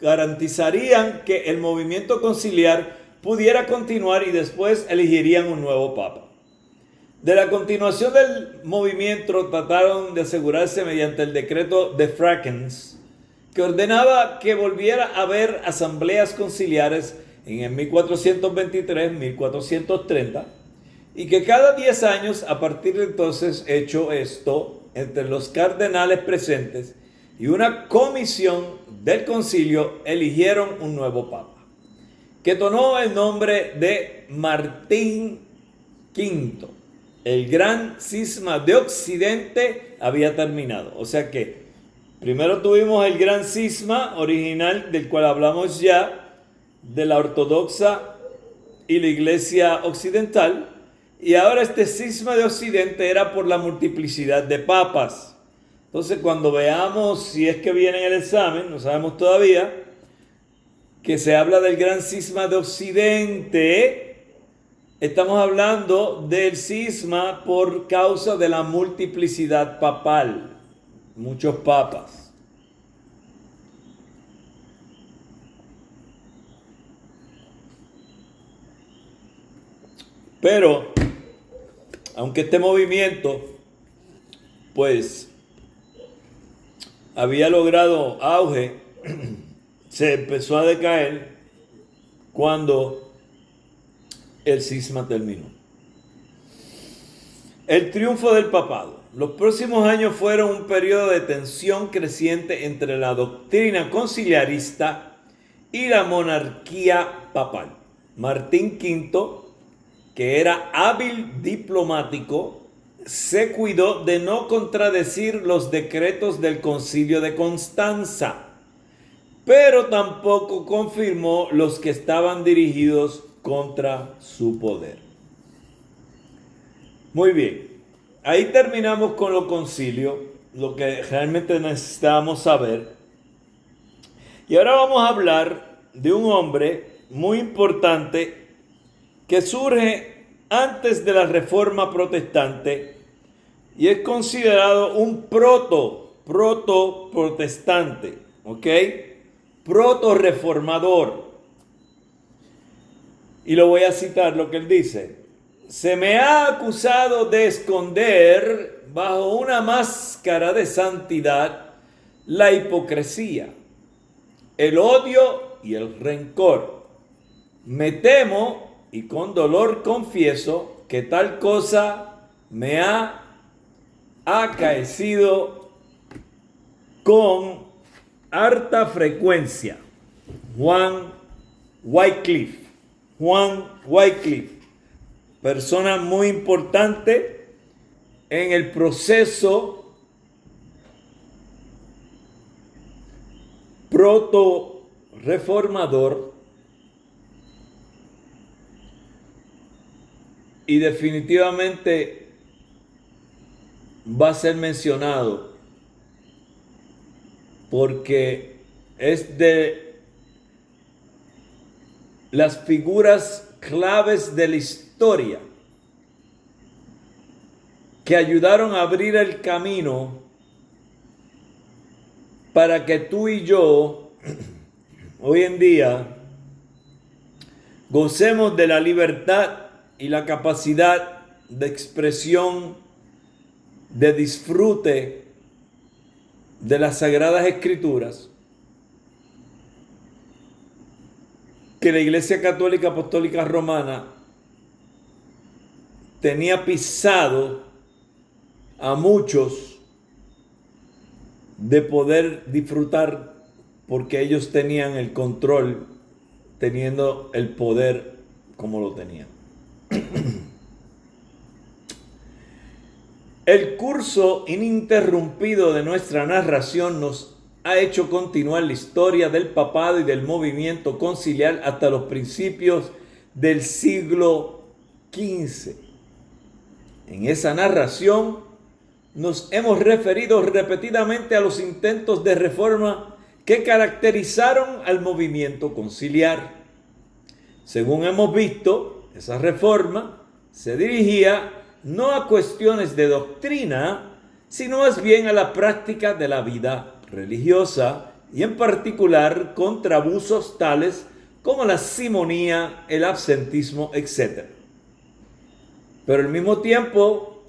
garantizarían que el movimiento conciliar pudiera continuar y después elegirían un nuevo papa. De la continuación del movimiento trataron de asegurarse mediante el decreto de Frankens, que ordenaba que volviera a haber asambleas conciliares en el 1423-1430 y que cada 10 años a partir de entonces hecho esto entre los cardenales presentes y una comisión del concilio eligieron un nuevo papa que tomó el nombre de Martín V. El gran cisma de Occidente había terminado. O sea que primero tuvimos el gran cisma original del cual hablamos ya, de la ortodoxa y la iglesia occidental, y ahora este cisma de Occidente era por la multiplicidad de papas. Entonces cuando veamos, si es que viene en el examen, no sabemos todavía, que se habla del gran cisma de Occidente, estamos hablando del cisma por causa de la multiplicidad papal, muchos papas. Pero, aunque este movimiento, pues, había logrado auge, se empezó a decaer cuando el cisma terminó. El triunfo del papado. Los próximos años fueron un periodo de tensión creciente entre la doctrina conciliarista y la monarquía papal. Martín V, que era hábil diplomático, se cuidó de no contradecir los decretos del Concilio de Constanza, pero tampoco confirmó los que estaban dirigidos contra su poder. Muy bien, ahí terminamos con los concilios, lo que realmente necesitábamos saber. Y ahora vamos a hablar de un hombre muy importante que surge antes de la Reforma Protestante y es considerado un proto-protestante, ¿ok? Proto-reformador. Y lo voy a citar lo que él dice. Se me ha acusado de esconder bajo una máscara de santidad la hipocresía, el odio y el rencor. Me temo y con dolor confieso que tal cosa me ha acaecido con harta frecuencia. Juan Wycliffe, persona muy importante en el proceso proto-reformador y definitivamente va a ser mencionado porque es de las figuras claves de la historia que ayudaron a abrir el camino para que tú y yo hoy en día gocemos de la libertad y la capacidad de expresión, de disfrute de las Sagradas Escrituras que la Iglesia Católica Apostólica Romana tenía pisado a muchos de poder disfrutar, porque ellos tenían el control, teniendo el poder como lo tenían. El curso ininterrumpido de nuestra narración nos ha hecho continuar la historia del papado y del movimiento conciliar hasta los principios del siglo XV. En esa narración nos hemos referido repetidamente a los intentos de reforma que caracterizaron al movimiento conciliar. Según hemos visto, esa reforma se dirigía no a cuestiones de doctrina, sino más bien a la práctica de la vida religiosa, y en particular contra abusos tales como la simonía, el absentismo, etc. Pero al mismo tiempo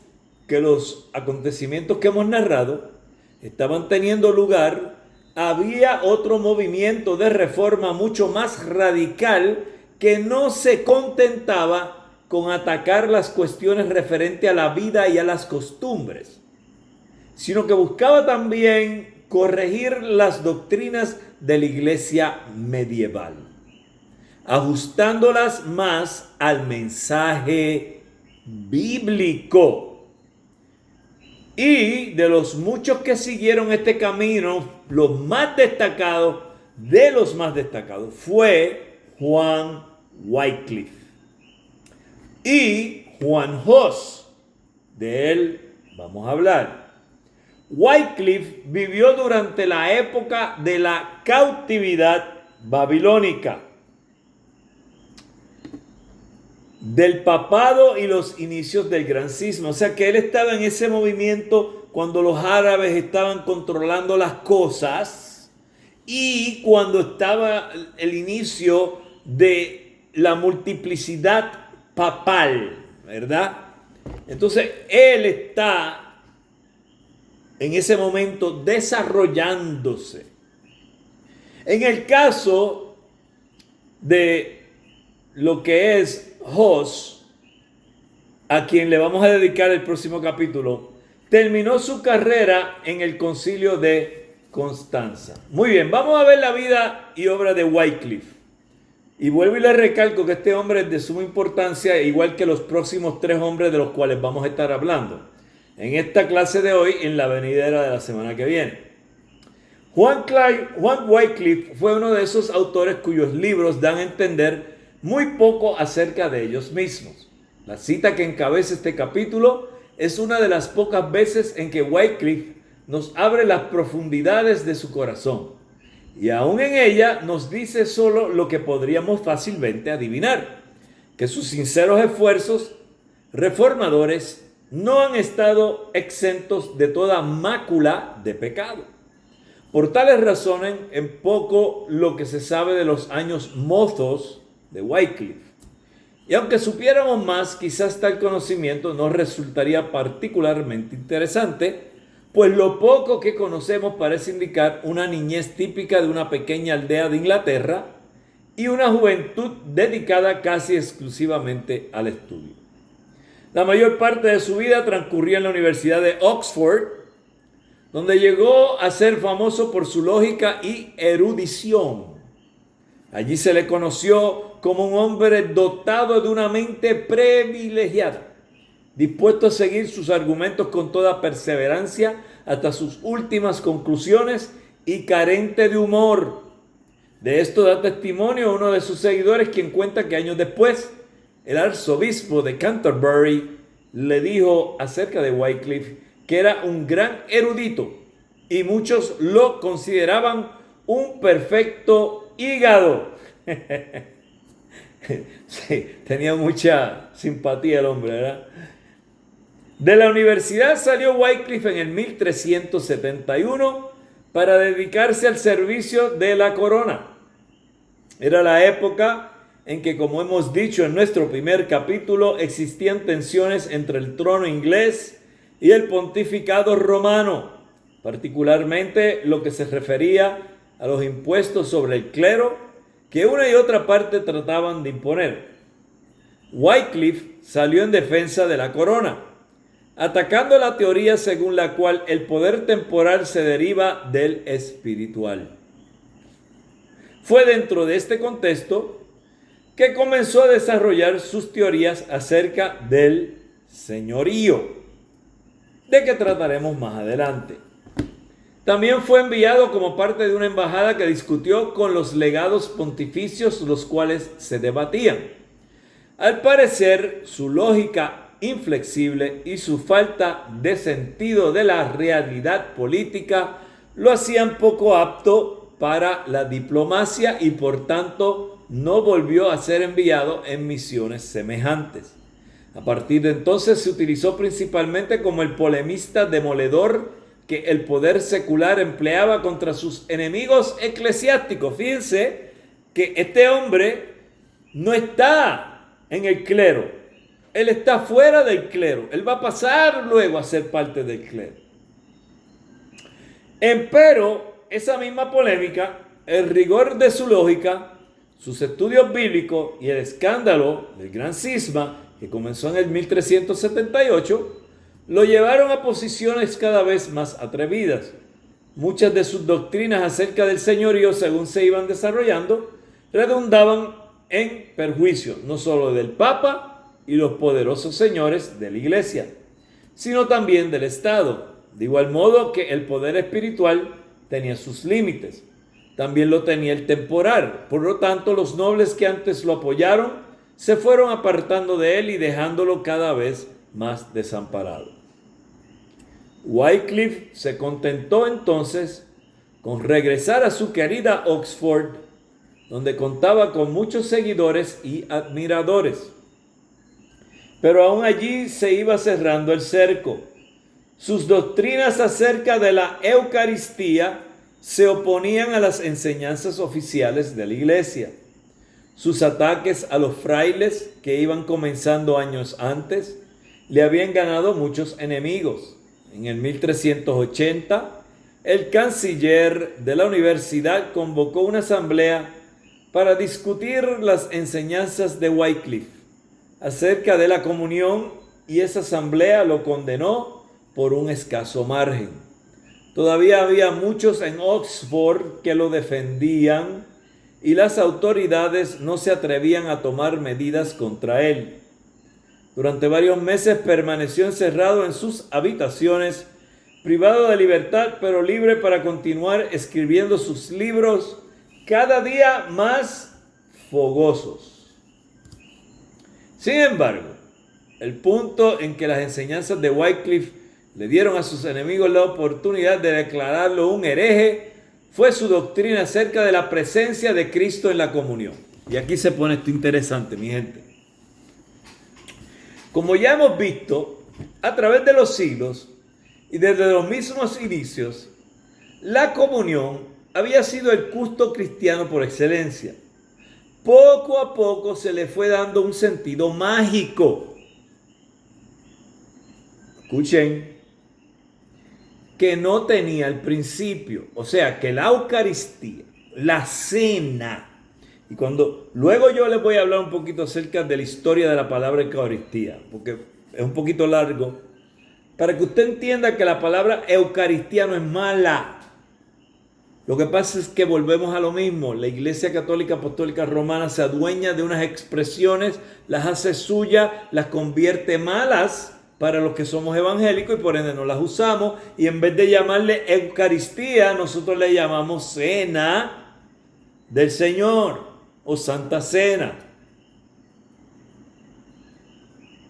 que los acontecimientos que hemos narrado estaban teniendo lugar, había otro movimiento de reforma mucho más radical que no se contentaba con atacar las cuestiones referentes a la vida y a las costumbres, sino que buscaba también corregir las doctrinas de la iglesia medieval, ajustándolas más al mensaje bíblico. Y de los muchos que siguieron este camino, los más destacados de los más destacados fue Juan Wycliffe y Juan Hus. De él vamos a hablar. Wycliffe vivió durante la época de la cautividad babilónica, del papado y los inicios del gran cisma. O sea que él estaba en ese movimiento cuando los árabes estaban controlando las cosas y cuando estaba el inicio de la multiplicidad papal, ¿verdad? Entonces él está en ese momento desarrollándose. En el caso de lo que es Hus, a quien le vamos a dedicar el próximo capítulo, terminó su carrera en el concilio de Constanza. Muy bien, vamos a ver la vida y obra de Wycliffe. Y vuelvo y le recalco que este hombre es de suma importancia, igual que los próximos 3 hombres de los cuales vamos a estar hablando en esta clase de hoy, en la venidera de la semana que viene. Juan Wycliffe fue uno de esos autores cuyos libros dan a entender muy poco acerca de ellos mismos. La cita que encabeza este capítulo es una de las pocas veces en que Wycliffe nos abre las profundidades de su corazón, y aún en ella nos dice solo lo que podríamos fácilmente adivinar: que sus sinceros esfuerzos reformadores no han estado exentos de toda mácula de pecado. Por tales razones, en poco lo que se sabe de los años mozos de Wycliffe. Y aunque supiéramos más, quizás tal conocimiento nos resultaría particularmente interesante, pues lo poco que conocemos parece indicar una niñez típica de una pequeña aldea de Inglaterra y una juventud dedicada casi exclusivamente al estudio. La mayor parte de su vida transcurría en la Universidad de Oxford, donde llegó a ser famoso por su lógica y erudición. Allí se le conoció como un hombre dotado de una mente privilegiada, dispuesto a seguir sus argumentos con toda perseverancia hasta sus últimas conclusiones y carente de humor. De esto da testimonio uno de sus seguidores, quien cuenta que años después el arzobispo de Canterbury le dijo acerca de Wycliffe que era un gran erudito y muchos lo consideraban un perfecto hígado. Sí, tenía mucha simpatía el hombre, ¿verdad? De la universidad salió Wycliffe en el 1371 para dedicarse al servicio de la corona. Era la época en que, como hemos dicho en nuestro primer capítulo, existían tensiones entre el trono inglés y el pontificado romano, particularmente lo que se refería a los impuestos sobre el clero que una y otra parte trataban de imponer. Wycliffe salió en defensa de la corona, atacando la teoría según la cual el poder temporal se deriva del espiritual. Fue dentro de este contexto que comenzó a desarrollar sus teorías acerca del señorío, de que trataremos más adelante. También fue enviado como parte de una embajada que discutió con los legados pontificios, los cuales se debatían. Al parecer, su lógica inflexible y su falta de sentido de la realidad política lo hacían poco apto para la diplomacia y por tanto no volvió a ser enviado en misiones semejantes. A partir de entonces se utilizó principalmente como el polemista demoledor que el poder secular empleaba contra sus enemigos eclesiásticos. Fíjense que este hombre no está en el clero, él está fuera del clero, él va a pasar luego a ser parte del clero. Empero, esa misma polémica, el rigor de su lógica, sus estudios bíblicos y el escándalo del gran cisma que comenzó en el 1378, lo llevaron a posiciones cada vez más atrevidas. Muchas de sus doctrinas acerca del señorío, según se iban desarrollando, redundaban en perjuicio no solo del Papa y los poderosos señores de la Iglesia, sino también del Estado. De igual modo que el poder espiritual tenía sus límites, también lo tenía el temporal. Por lo tanto, los nobles que antes lo apoyaron se fueron apartando de él y dejándolo cada vez más desamparado. Wycliffe se contentó entonces con regresar a su querida Oxford, donde contaba con muchos seguidores y admiradores. Pero aún allí se iba cerrando el cerco. Sus doctrinas acerca de la Eucaristía se oponían a las enseñanzas oficiales de la Iglesia. Sus ataques a los frailes, que iban comenzando años antes, le habían ganado muchos enemigos. En el 1380, el canciller de la universidad convocó una asamblea para discutir las enseñanzas de Wycliffe acerca de la comunión, y esa asamblea lo condenó por un escaso margen. Todavía había muchos en Oxford que lo defendían y las autoridades no se atrevían a tomar medidas contra él. Durante varios meses permaneció encerrado en sus habitaciones, privado de libertad, pero libre para continuar escribiendo sus libros cada día más fogosos. Sin embargo, el punto en que las enseñanzas de Wycliffe le dieron a sus enemigos la oportunidad de declararlo un hereje fue su doctrina acerca de la presencia de Cristo en la comunión. Y aquí se pone esto interesante, mi gente. Como ya hemos visto, a través de los siglos y desde los mismos inicios, la comunión había sido el culto cristiano por excelencia. Poco a poco se le fue dando un sentido mágico. Escuchen, que no tenía al principio. O sea, que la Eucaristía, la cena, y luego yo les voy a hablar un poquito acerca de la historia de la palabra Eucaristía, porque es un poquito largo, para que usted entienda que la palabra Eucaristía no es mala. Lo que pasa es que volvemos a lo mismo. La Iglesia Católica Apostólica Romana se adueña de unas expresiones, las hace suyas, las convierte malas para los que somos evangélicos y por ende no las usamos. Y en vez de llamarle Eucaristía, nosotros le llamamos Cena del Señor o Santa Cena.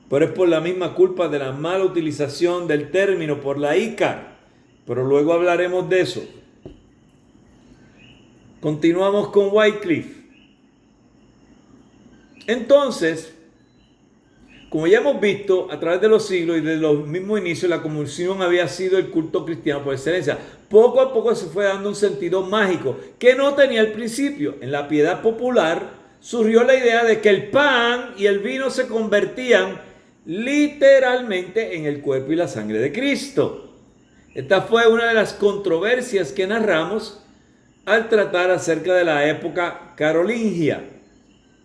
Pero es por la misma culpa de la mala utilización del término por la ICA. Pero luego hablaremos de eso. Continuamos con Wycliffe. Entonces, como ya hemos visto, a través de los siglos y desde los mismos inicios, la comunión había sido el culto cristiano por excelencia. Poco a poco se fue dando un sentido mágico que no tenía al principio. En la piedad popular, surgió la idea de que el pan y el vino se convertían literalmente en el cuerpo y la sangre de Cristo. Esta fue una de las controversias que narramos al tratar acerca de la época carolingia.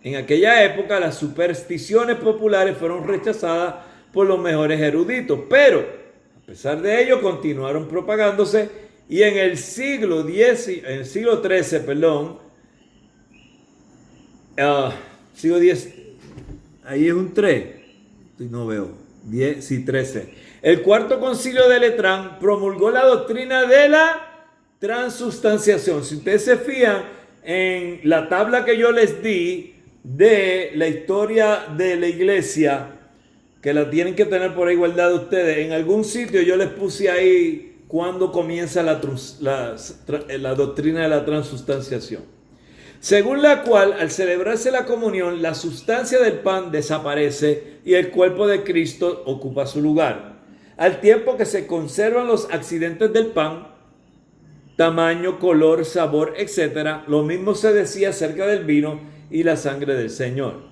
En aquella época las supersticiones populares fueron rechazadas por los mejores eruditos, pero a pesar de ello continuaron propagándose y en el siglo XIII, siglo X, ahí es un 3, no veo, 10, sí, 13. El cuarto concilio de Letrán promulgó la doctrina de la transustanciación. Si ustedes se fijan en la tabla que yo les di de la historia de la iglesia, que la tienen que tener por ahí guardada ustedes, en algún sitio yo les puse ahí cuando comienza la doctrina de la transustanciación, según la cual al celebrarse la comunión la sustancia del pan desaparece y el cuerpo de Cristo ocupa su lugar, al tiempo que se conservan los accidentes del pan, tamaño, color, sabor, etc. Lo mismo se decía acerca del vino y la sangre del Señor.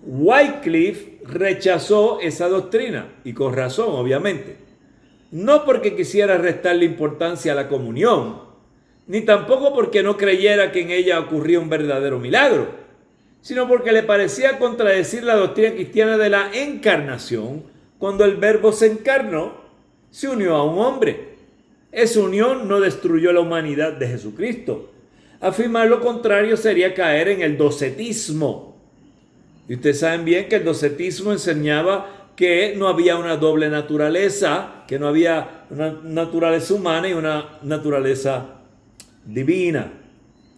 Wycliffe rechazó esa doctrina, y con razón, obviamente. No porque quisiera restarle importancia a la comunión, ni tampoco porque no creyera que en ella ocurría un verdadero milagro, sino porque le parecía contradecir la doctrina cristiana de la encarnación, cuando el Verbo se encarnó, se unió a un hombre. Esa unión no destruyó la humanidad de Jesucristo. Afirmar lo contrario sería caer en el docetismo. Y ustedes saben bien que el docetismo enseñaba que no había una doble naturaleza, que no había una naturaleza humana y una naturaleza divina.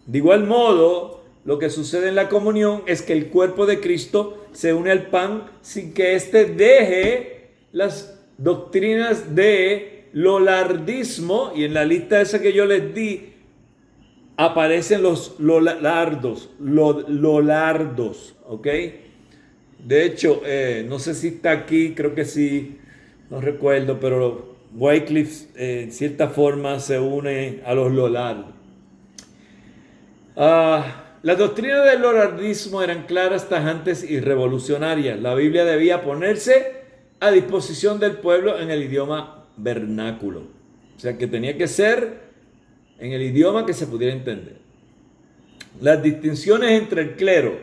De igual modo, lo que sucede en la comunión es que el cuerpo de Cristo se une al pan sin que éste deje las doctrinas de lolardismo, y en la lista esa que yo les di aparecen los lolardos, ¿ok? De hecho, no sé si está aquí, creo que sí, no recuerdo, pero Wycliffe en cierta forma se une a los lolardos. Las doctrinas del lolardismo eran claras, tajantes y revolucionarias. La Biblia debía ponerse a disposición del pueblo en el idioma vernáculo. O sea que tenía que ser en el idioma que se pudiera entender. Las distinciones entre el clero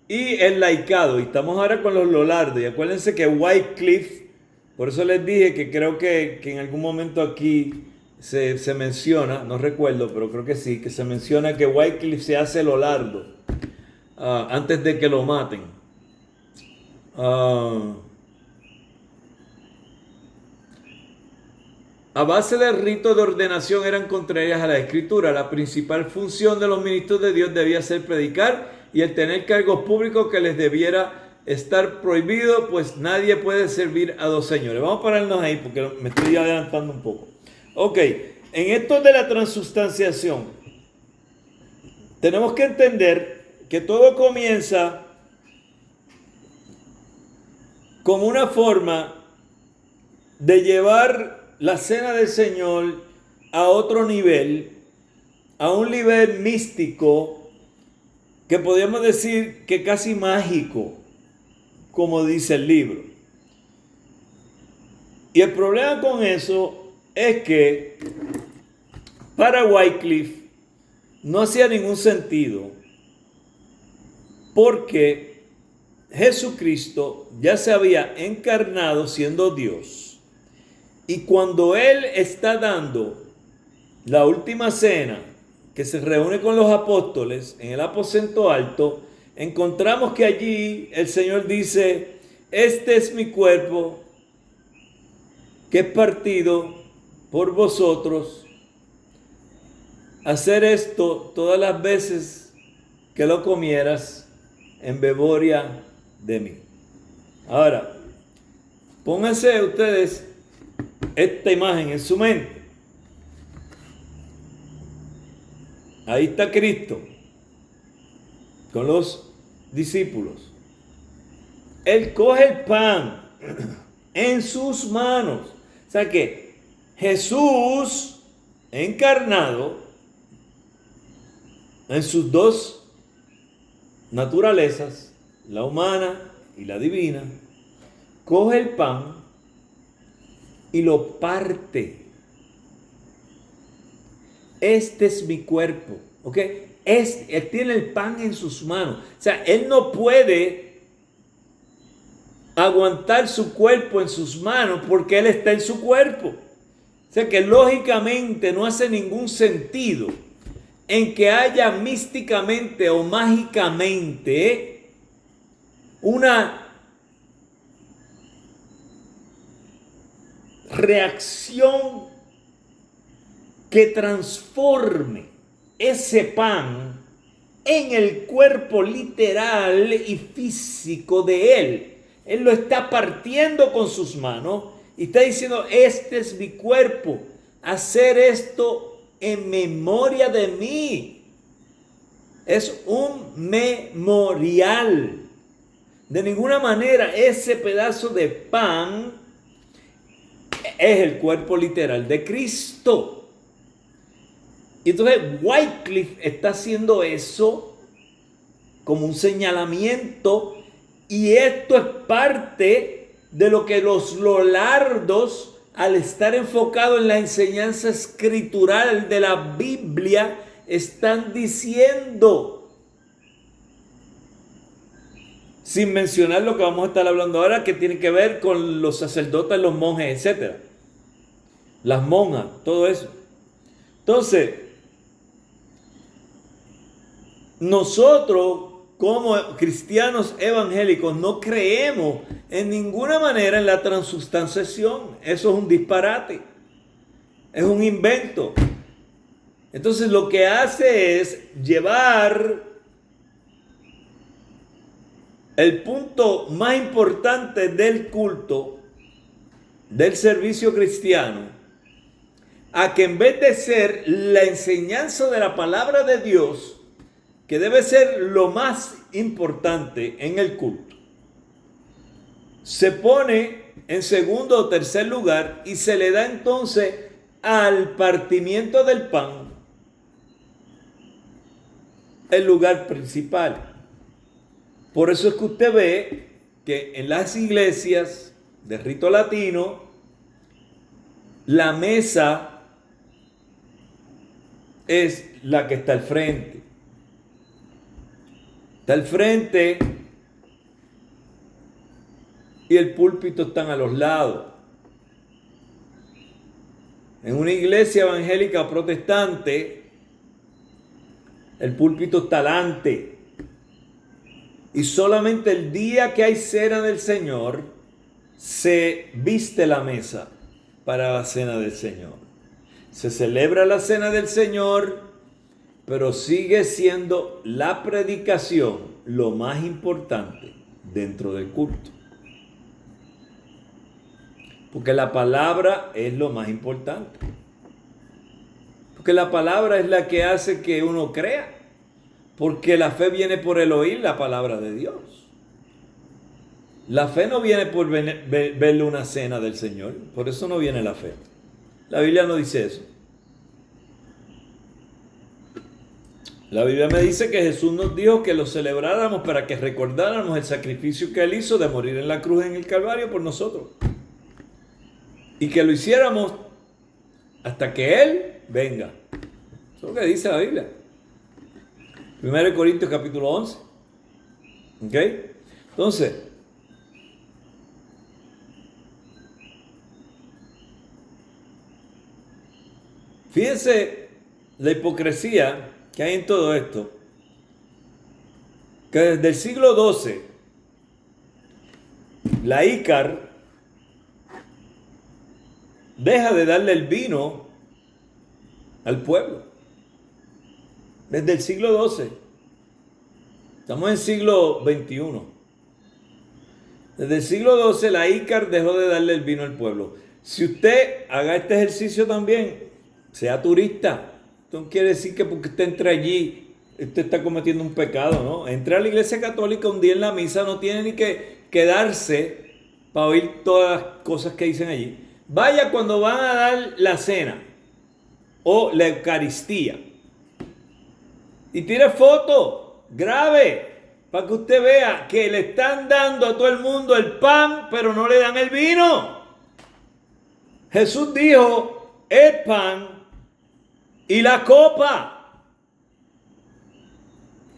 y el laicado, y estamos ahora con los lolardos, y acuérdense que Wycliffe, por eso les dije que creo que en algún momento aquí se menciona, no recuerdo, pero creo que sí, que se menciona que Wycliffe se hace lolardo antes de que lo maten. A base del rito de ordenación eran contrarias a la Escritura. La principal función de los ministros de Dios debía ser predicar y el tener cargos públicos que les debiera estar prohibido, pues nadie puede servir a dos señores. Vamos a pararnos ahí porque me estoy adelantando un poco. Ok, en esto de la transustanciación, tenemos que entender que todo comienza como una forma de llevar la cena del Señor a otro nivel, a un nivel místico, que podríamos decir que casi mágico, como dice el libro. Y el problema con eso es que para Wycliffe no hacía ningún sentido, porque Jesucristo ya se había encarnado siendo Dios. Y cuando Él está dando la última cena, que se reúne con los apóstoles en el aposento alto, encontramos que allí el Señor dice: este es mi cuerpo que es partido por vosotros. Hacer esto todas las veces que lo comieras en memoria de mí. Ahora, pónganse ustedes esta imagen en su mente. Ahí está Cristo con los discípulos. Él coge el pan en sus manos. O sea que Jesús encarnado en sus dos naturalezas, la humana y la divina, coge el pan y lo parte. Este es mi cuerpo, ¿ok? Él tiene el pan en sus manos. O sea, él no puede aguantar su cuerpo en sus manos porque él está en su cuerpo. O sea que lógicamente no hace ningún sentido en que haya místicamente o mágicamente una reacción que transforme ese pan en el cuerpo literal y físico de él. Él lo está partiendo con sus manos y está diciendo, este es mi cuerpo, hacer esto en memoria de mí. Es un memorial. De ninguna manera ese pedazo de pan es el cuerpo literal de Cristo. Y entonces Wycliffe está haciendo eso como un señalamiento, y esto es parte de lo que los lollardos, al estar enfocado en la enseñanza escritural de la Biblia, están diciendo. Sin mencionar lo que vamos a estar hablando ahora, que tiene que ver con los sacerdotes, los monjes, etc. Las monjas, todo eso. Entonces, nosotros como cristianos evangélicos no creemos en ninguna manera en la transustanciación. Eso es un disparate, es un invento. Entonces lo que hace es llevar el punto más importante del culto, del servicio cristiano, a que en vez de ser la enseñanza de la palabra de Dios, que debe ser lo más importante en el culto, se pone en segundo o tercer lugar y se le da entonces al partimiento del pan el lugar principal. Por eso es que usted ve que en las iglesias de rito latino, la mesa es la que está al frente. Está al frente y el púlpito están a los lados. En una iglesia evangélica protestante, el púlpito está delante. Y solamente el día que hay cena del Señor, se viste la mesa para la cena del Señor. Se celebra la cena del Señor, pero sigue siendo la predicación lo más importante dentro del culto. Porque la palabra es lo más importante. Porque la palabra es la que hace que uno crea. Porque la fe viene por el oír la palabra de Dios. La fe no viene por verle una cena del Señor. Por eso no viene la fe. La Biblia no dice eso. La Biblia me dice que Jesús nos dijo que lo celebráramos para que recordáramos el sacrificio que Él hizo de morir en la cruz en el Calvario por nosotros. Y que lo hiciéramos hasta que Él venga. Eso es lo que dice la Biblia. 1 Corintios capítulo 11. ¿Ok? Entonces, fíjense la hipocresía que hay en todo esto, que desde el siglo XII, la ICAR deja de darle el vino al pueblo. Desde el siglo XII. Estamos en el siglo XXI. Desde el siglo XII la ICAR dejó de darle el vino al pueblo. Si usted haga este ejercicio también, sea turista, esto no quiere decir que porque usted entre allí, usted está cometiendo un pecado, ¿no? Entre a la iglesia católica un día en la misa, no tiene ni que quedarse para oír todas las cosas que dicen allí. Vaya cuando van a dar la cena o la Eucaristía y tire foto, grabe, para que usted vea que le están dando a todo el mundo el pan, pero no le dan el vino. Jesús dijo, el pan y la copa.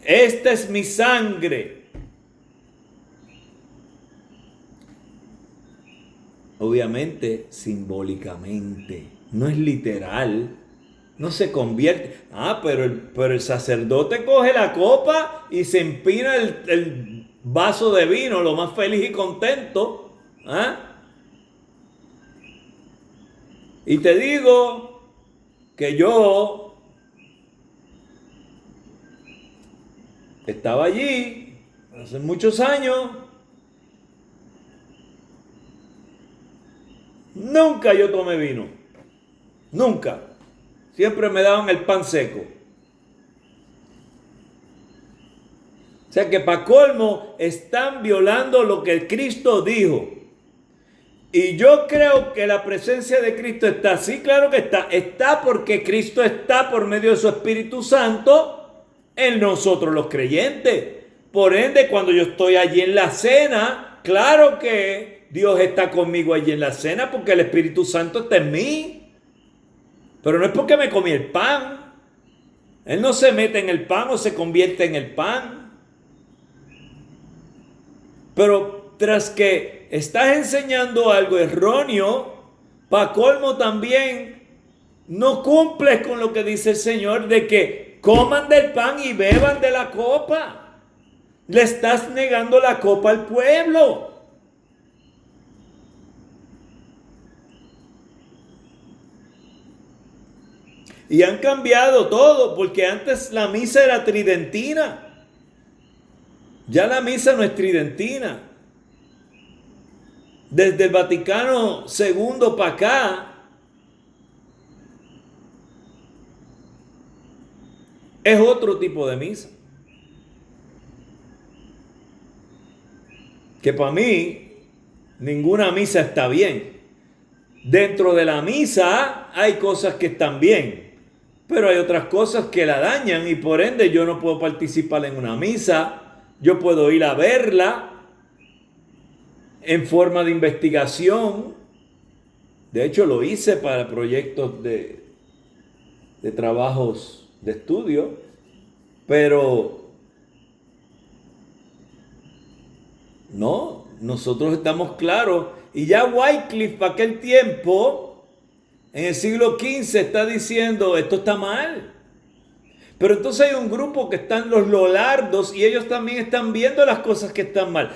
Esta es mi sangre. Obviamente, simbólicamente, no es literal, no se convierte. Pero el sacerdote coge la copa y se empina el vaso de vino, lo más feliz y contento. Y te digo que yo estaba allí hace muchos años. Nunca yo tomé vino. Nunca. Siempre me daban el pan seco. O sea que para colmo están violando lo que Cristo dijo. Y yo creo que la presencia de Cristo está. Sí, claro que está. Está porque Cristo está por medio de su Espíritu Santo en nosotros los creyentes. Por ende, cuando yo estoy allí en la cena, claro que Dios está conmigo allí en la cena porque el Espíritu Santo está en mí. Pero no es porque me comí el pan. Él no se mete en el pan o se convierte en el pan. Pero tras que estás enseñando algo erróneo, para colmo también no cumples con lo que dice el Señor de que coman del pan y beban de la copa. Le estás negando la copa al pueblo. Y han cambiado todo, porque antes la misa era tridentina. Ya la misa no es tridentina. Desde el Vaticano II para acá, es otro tipo de misa. Que para mí, ninguna misa está bien. Dentro de la misa hay cosas que están bien. Pero hay otras cosas que la dañan y por ende yo no puedo participar en una misa. Yo puedo ir a verla en forma de investigación. De hecho lo hice para proyectos de trabajos de estudio. Pero no, nosotros estamos claros. Y ya Wycliffe para aquel tiempo, en el siglo XV, está diciendo, esto está mal. Pero entonces hay un grupo que están los lolardos y ellos también están viendo las cosas que están mal.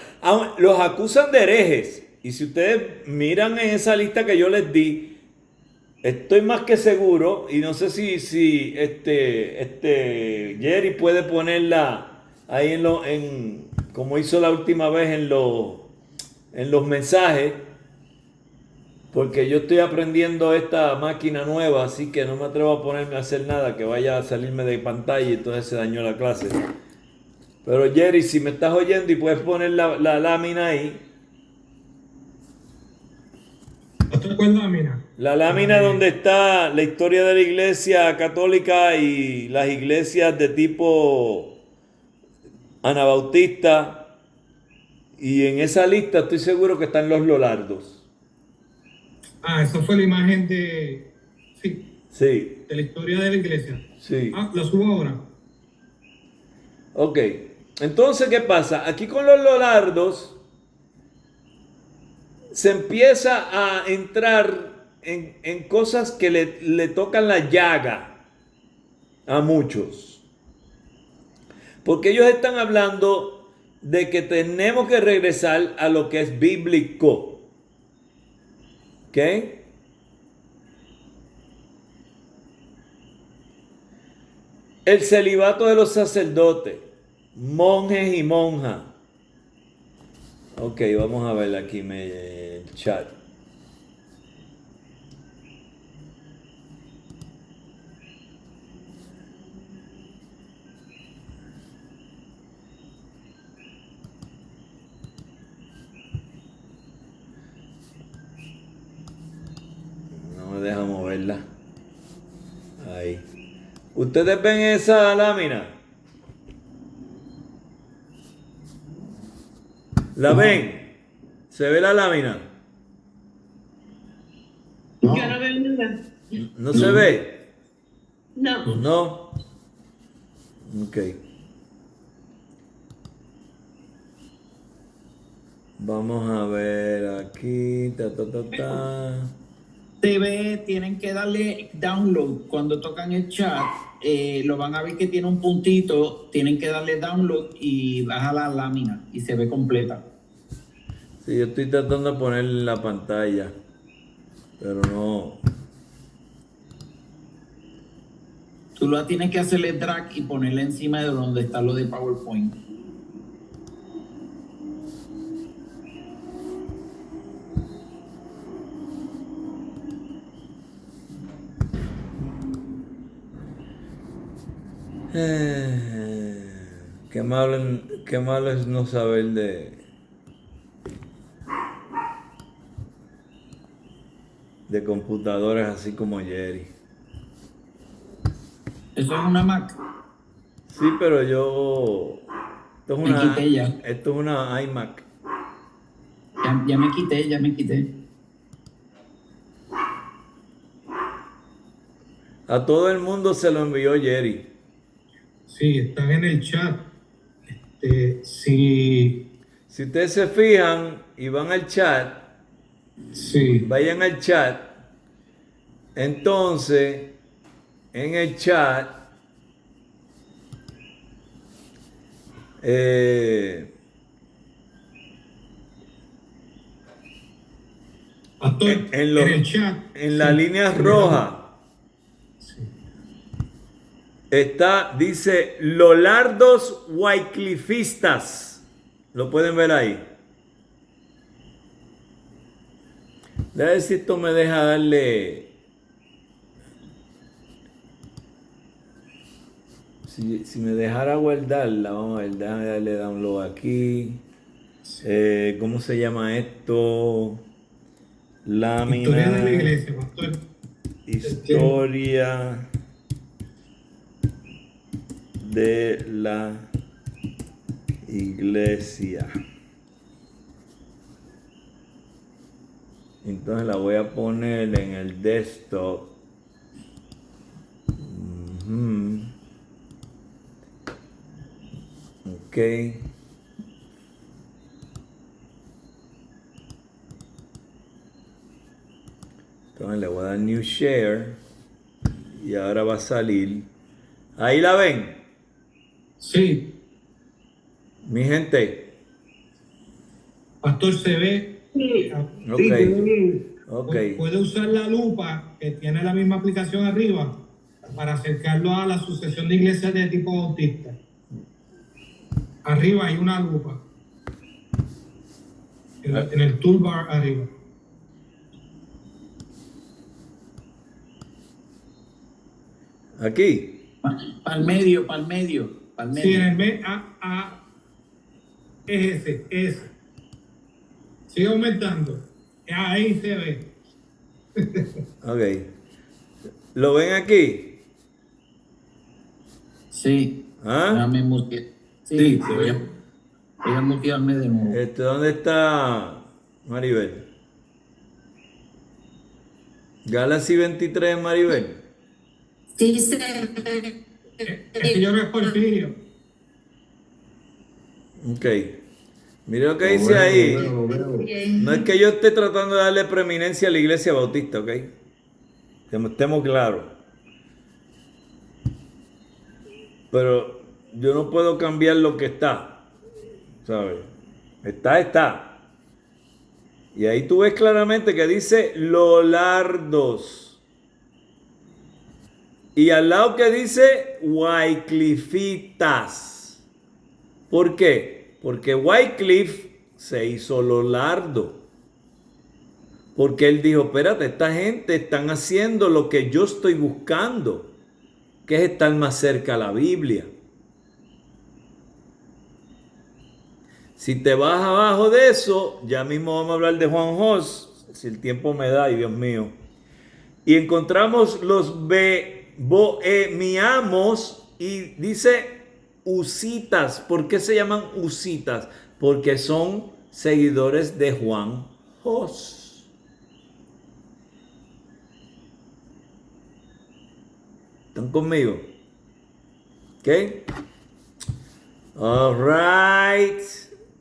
Los acusan de herejes. Y si ustedes miran en esa lista que yo les di, estoy más que seguro, y no sé si Jerry puede ponerla ahí como hizo la última vez en los mensajes. Porque yo estoy aprendiendo esta máquina nueva, así que no me atrevo a ponerme a hacer nada que vaya a salirme de pantalla y entonces se dañó la clase. Pero Jerry, si me estás oyendo y puedes poner la lámina ahí. ¿Cuál lámina? La lámina donde está la historia de la iglesia católica y las iglesias de tipo anabautista. Y en esa lista estoy seguro que están los lolardos. Esa fue la imagen de... Sí. De la historia de la iglesia. Sí. La subo ahora. Ok. Entonces, ¿qué pasa? Aquí con los lolardos se empieza a entrar en cosas que le tocan la llaga a muchos. Porque ellos están hablando de que tenemos que regresar a lo que es bíblico. ¿Ok? El celibato de los sacerdotes, monjes y monjas. Ok, vamos a ver aquí el chat. No me deja moverla. Ahí. ¿Ustedes ven esa lámina? ¿La ven? ¿Se ve la lámina? No, Yo no veo nada. ¿No se ve? No. No. Ok. Vamos a ver aquí. se ve, tienen que darle download. Cuando tocan el chat, lo van a ver que tiene un puntito. Tienen que darle download y baja la lámina y se ve completa. Sí, yo estoy tratando de poner la pantalla, pero no. Tú la tienes que hacerle drag y ponerle encima de donde está lo de PowerPoint. Qué malo es no saber de computadoras así como Jerry. Eso es una Mac. Sí, pero yo. Esto es Me quité ya. esto es una iMac. Ya me quité, ya me quité. A todo el mundo se lo envió Jerry. Sí, están en el chat. Sí, Si ustedes se fijan y van al chat, sí. vayan al chat. Entonces, en el chat, Pastor, en en el chat. en la sí, línea sí, roja sí. dice Lolardos Wyclifistas. Lo pueden ver ahí. A ver si esto me deja darle. Si me dejara guardarla, vamos a ver, déjame darle download aquí. ¿Cómo se llama esto? Lámina. Historia de la iglesia, pastor. Historia de la iglesia. Entonces la voy a poner en el desktop. Ujú. Ok. Entonces le voy a dar New Share. Y ahora va a salir. Ahí la ven, Sí, mi gente. pastor, se ve. Sí. Ok. Ok. Puede usar la lupa que tiene la misma aplicación arriba para acercarlo a la sucesión de iglesias de tipo bautista. Arriba hay una lupa. En el toolbar arriba. Aquí. Para el medio, para el medio, para el Sí, en medio. el mes es ese. Sigue aumentando. Ahí se ve. Ok. ¿Lo ven aquí? Sí. ¿Ah? Déjame mutear. Sí, Sí, se voy ve. voy a mutearme de nuevo. ¿Dónde está Maribel? Galaxy 23 Maribel. Sí, se ve. El señor es Porfirio. Ok. Mire lo que dice ahí. Bien. No es que yo esté tratando de darle preeminencia a la iglesia bautista, ¿ok? Que estemos claros. Pero yo no puedo cambiar lo que está, ¿sabes? Está. Y ahí tú ves claramente que dice Lolardos. Y al lado que dice Wyclifitas. ¿Por qué? Porque Wycliffe se hizo Lolardo. Porque él dijo, espérate, esta gente están haciendo lo que yo estoy buscando, que es estar más cerca a la Biblia. Si te vas abajo de eso, ya mismo vamos a hablar de Juan Jos, si el tiempo me da, y Dios mío. Y encontramos los bohemiamos y dice usitas. ¿Por qué se llaman usitas? Porque son seguidores de Juan Hus. ¿Están conmigo? ¿Ok? All right.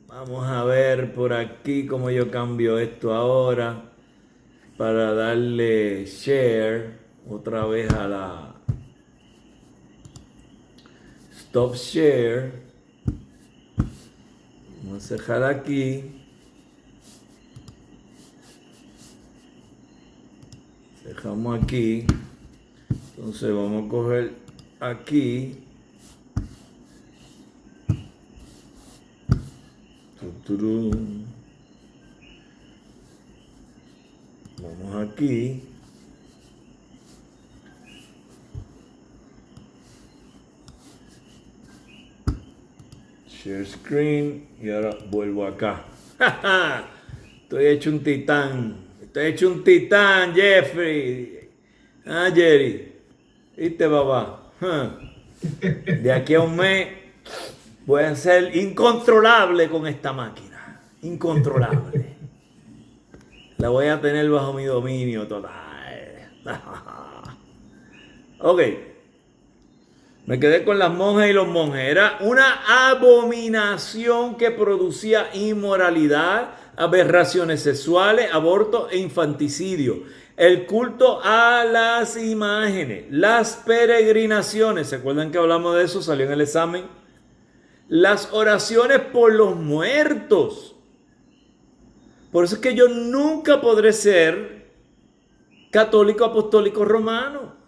Vamos a ver por aquí cómo yo cambio esto ahora para darle share otra vez a la stop share. Vamos a dejar aquí. Dejamos aquí. Entonces vamos a coger aquí. Vamos aquí. Share screen. Y ahora vuelvo acá. Estoy hecho un titán. Estoy hecho un titán, Jeffrey. Ah, Jerry. ¿Viste, papá? De aquí a un mes voy a ser incontrolable con esta máquina. Incontrolable. La voy a tener bajo mi dominio total. Ok. Me quedé con las monjas y los monjes. Era una abominación que producía inmoralidad, aberraciones sexuales, aborto e infanticidio. El culto a las imágenes, las peregrinaciones. ¿Se acuerdan que hablamos de eso? Salió en el examen. Las oraciones por los muertos. Por eso es que yo nunca podré ser católico apostólico romano.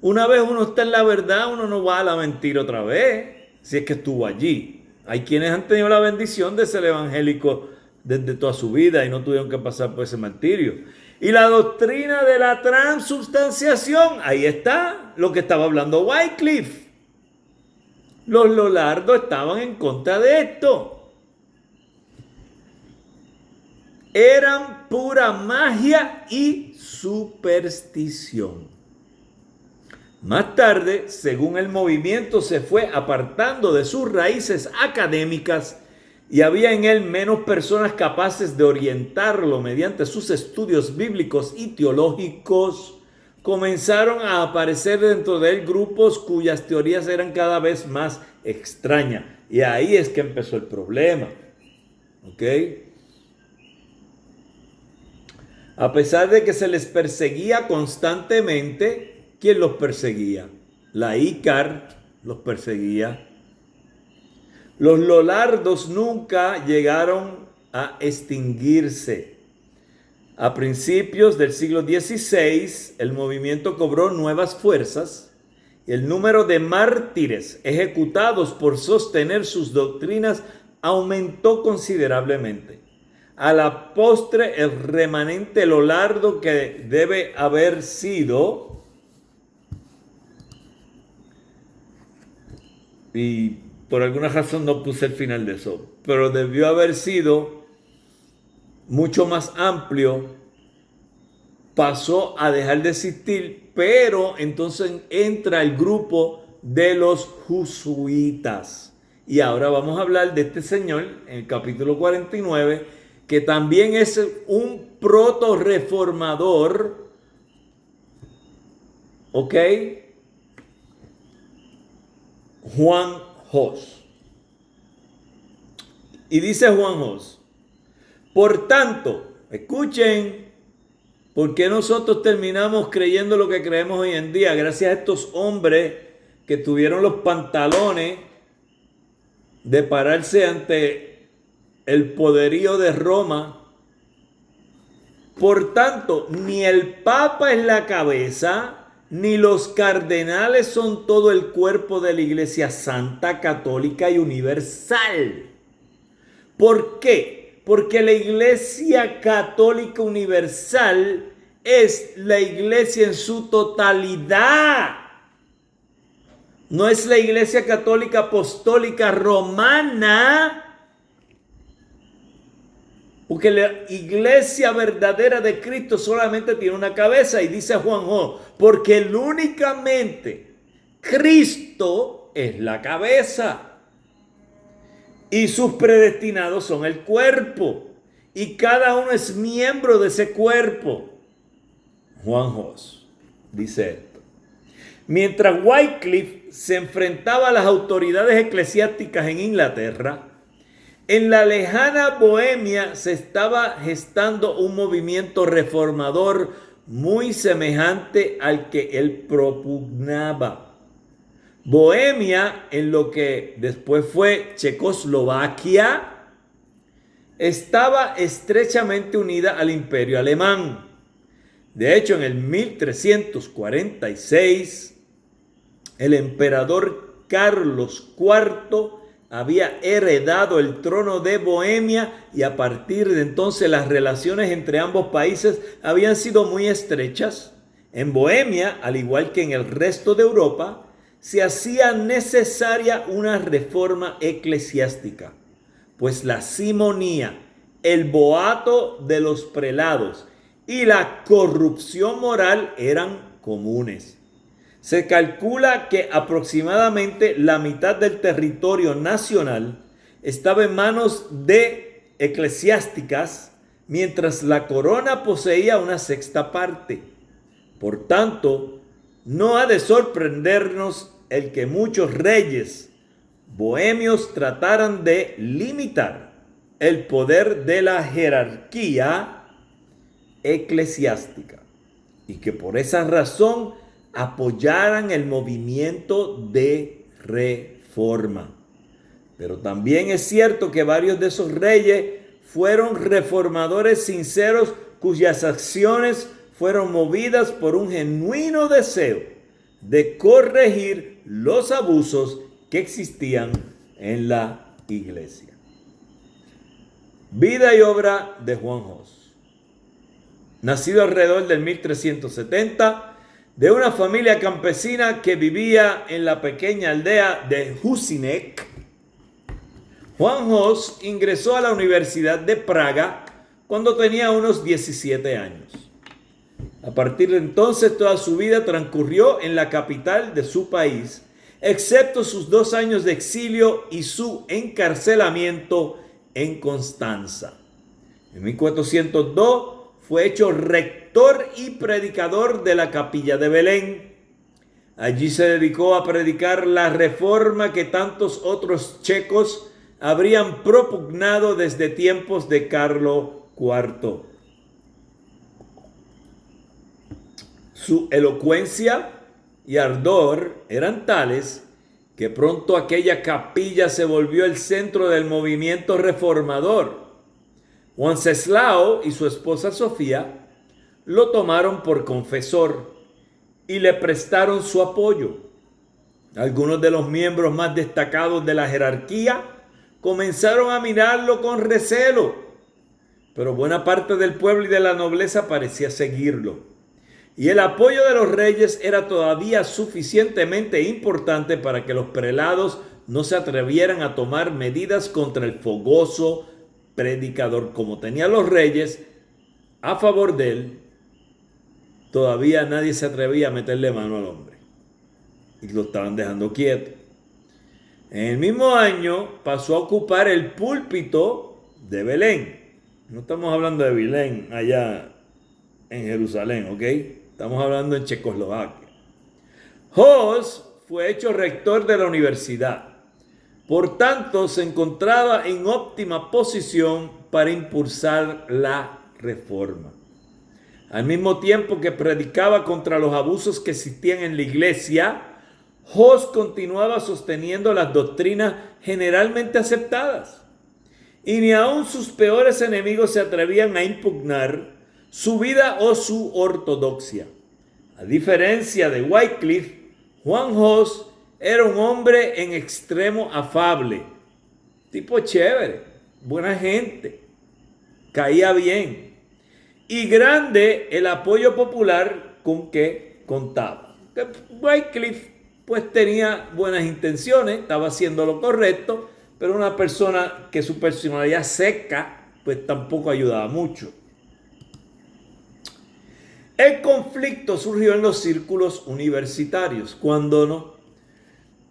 Una vez uno está en la verdad, uno no va a la mentira otra vez, si es que estuvo allí. Hay quienes han tenido la bendición de ser evangélicos desde toda su vida y no tuvieron que pasar por ese martirio. Y la doctrina de la transubstanciación, ahí está lo que estaba hablando Wycliffe. Los Lollardos estaban en contra de esto. Eran pura magia y superstición. Más tarde, según el movimiento se fue apartando de sus raíces académicas y había en él menos personas capaces de orientarlo mediante sus estudios bíblicos y teológicos, comenzaron a aparecer dentro de él grupos cuyas teorías eran cada vez más extrañas. Y ahí es que empezó el problema. ¿Ok? A pesar de que se les perseguía constantemente, ¿quién los perseguía? La ICAR los perseguía. Los Lollardos nunca llegaron a extinguirse. A principios del siglo XVI, el movimiento cobró nuevas fuerzas y el número de mártires ejecutados por sostener sus doctrinas aumentó considerablemente. A la postre, el remanente Lollardo que debe haber sido, y por alguna razón no puse el final de eso, pero debió haber sido mucho más amplio, pasó a dejar de existir, pero entonces entra el grupo de los jesuitas. Y ahora vamos a hablar de este señor en el capítulo 49, que también es un proto-reformador, ¿ok? Juan Hus. Y dice Juan Hus: por tanto, escuchen, ¿por qué nosotros terminamos creyendo lo que creemos hoy en día? Gracias a estos hombres que tuvieron los pantalones de pararse ante el poderío de Roma. Por tanto, ni el Papa es la cabeza, ni los cardenales son todo el cuerpo de la Iglesia Santa, Católica y Universal. ¿Por qué? Porque la Iglesia Católica Universal es la Iglesia en su totalidad. No es la Iglesia Católica Apostólica Romana. Porque la iglesia verdadera de Cristo solamente tiene una cabeza, y dice Juan Hus, porque únicamente Cristo es la cabeza. y sus predestinados son el cuerpo, y cada uno es miembro de ese cuerpo. Juan Hus dice esto. Mientras Wycliffe se enfrentaba a las autoridades eclesiásticas en Inglaterra, en la lejana Bohemia se estaba gestando un movimiento reformador muy semejante al que él propugnaba. Bohemia, en lo que después fue Checoslovaquia, estaba estrechamente unida al Imperio Alemán. De hecho, en el 1346, el emperador Carlos IV había heredado el trono de Bohemia y a partir de entonces las relaciones entre ambos países habían sido muy estrechas. En Bohemia, al igual que en el resto de Europa, se hacía necesaria una reforma eclesiástica, pues la simonía, el boato de los prelados y la corrupción moral eran comunes. Se calcula que aproximadamente la mitad del territorio nacional estaba en manos de eclesiásticas, mientras la corona poseía una sexta parte. Por tanto, no ha de sorprendernos el que muchos reyes bohemios trataran de limitar el poder de la jerarquía eclesiástica y que por esa razón apoyaran el movimiento de reforma. Pero también es cierto que varios de esos reyes fueron reformadores sinceros cuyas acciones fueron movidas por un genuino deseo de corregir los abusos que existían en la iglesia. Vida y obra de Juan Hus. Nacido alrededor del 1370, de una familia campesina que vivía en la pequeña aldea de Husinek, Juan Hus ingresó a la Universidad de Praga cuando tenía unos 17 años. A partir de entonces, toda su vida transcurrió en la capital de su país, excepto sus 2 años de exilio y su encarcelamiento en Constanza. En 1402 fue hecho rector y predicador de la capilla de Belén. Allí se dedicó a predicar la reforma que tantos otros checos habrían propugnado desde tiempos de Carlos IV. Su elocuencia y ardor eran tales que pronto aquella capilla se volvió el centro del movimiento reformador. Wenceslao y su esposa Sofía lo tomaron por confesor y le prestaron su apoyo. Algunos de los miembros más destacados de la jerarquía comenzaron a mirarlo con recelo, pero buena parte del pueblo y de la nobleza parecía seguirlo. Y el apoyo de los reyes era todavía suficientemente importante para que los prelados no se atrevieran a tomar medidas contra el fogoso predicador. Como tenía los reyes a favor de él, todavía nadie se atrevía a meterle mano al hombre. Y lo estaban dejando quieto. En el mismo año pasó a ocupar el púlpito de Belén. No estamos hablando de Belén allá en Jerusalén, ¿ok? Estamos hablando en Checoslovaquia. Hus fue hecho rector de la universidad. Por tanto, se encontraba en óptima posición para impulsar la reforma. Al mismo tiempo que predicaba contra los abusos que existían en la iglesia, Hus continuaba sosteniendo las doctrinas generalmente aceptadas. Y ni aun sus peores enemigos se atrevían a impugnar su vida o su ortodoxia. A diferencia de Wycliffe, Juan Hus era un hombre en extremo afable, tipo chévere, buena gente, caía bien, y grande el apoyo popular con que contaba. Wycliffe pues tenía buenas intenciones, estaba haciendo lo correcto, pero una persona que su personalidad seca pues tampoco ayudaba mucho. El conflicto surgió en los círculos universitarios, cuando no.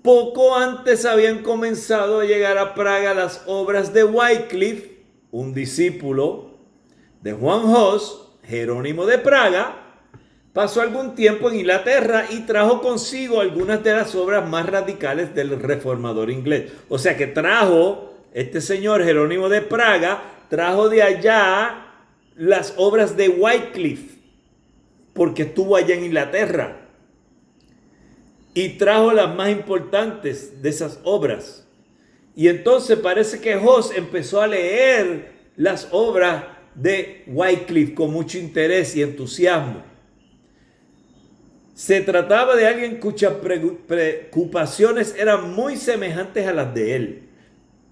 Poco antes habían comenzado a llegar a Praga las obras de Wycliffe, un discípulo de Juan Hus, Jerónimo de Praga. Pasó algún tiempo en Inglaterra y trajo consigo algunas de las obras más radicales del reformador inglés. O sea que trajo, este señor Jerónimo de Praga, trajo de allá las obras de Wycliffe, porque estuvo allá en Inglaterra. Y trajo las más importantes de esas obras. Y entonces parece que Hus empezó a leer las obras de Wycliffe con mucho interés y entusiasmo. Se trataba de alguien cuyas preocupaciones eran muy semejantes a las de él.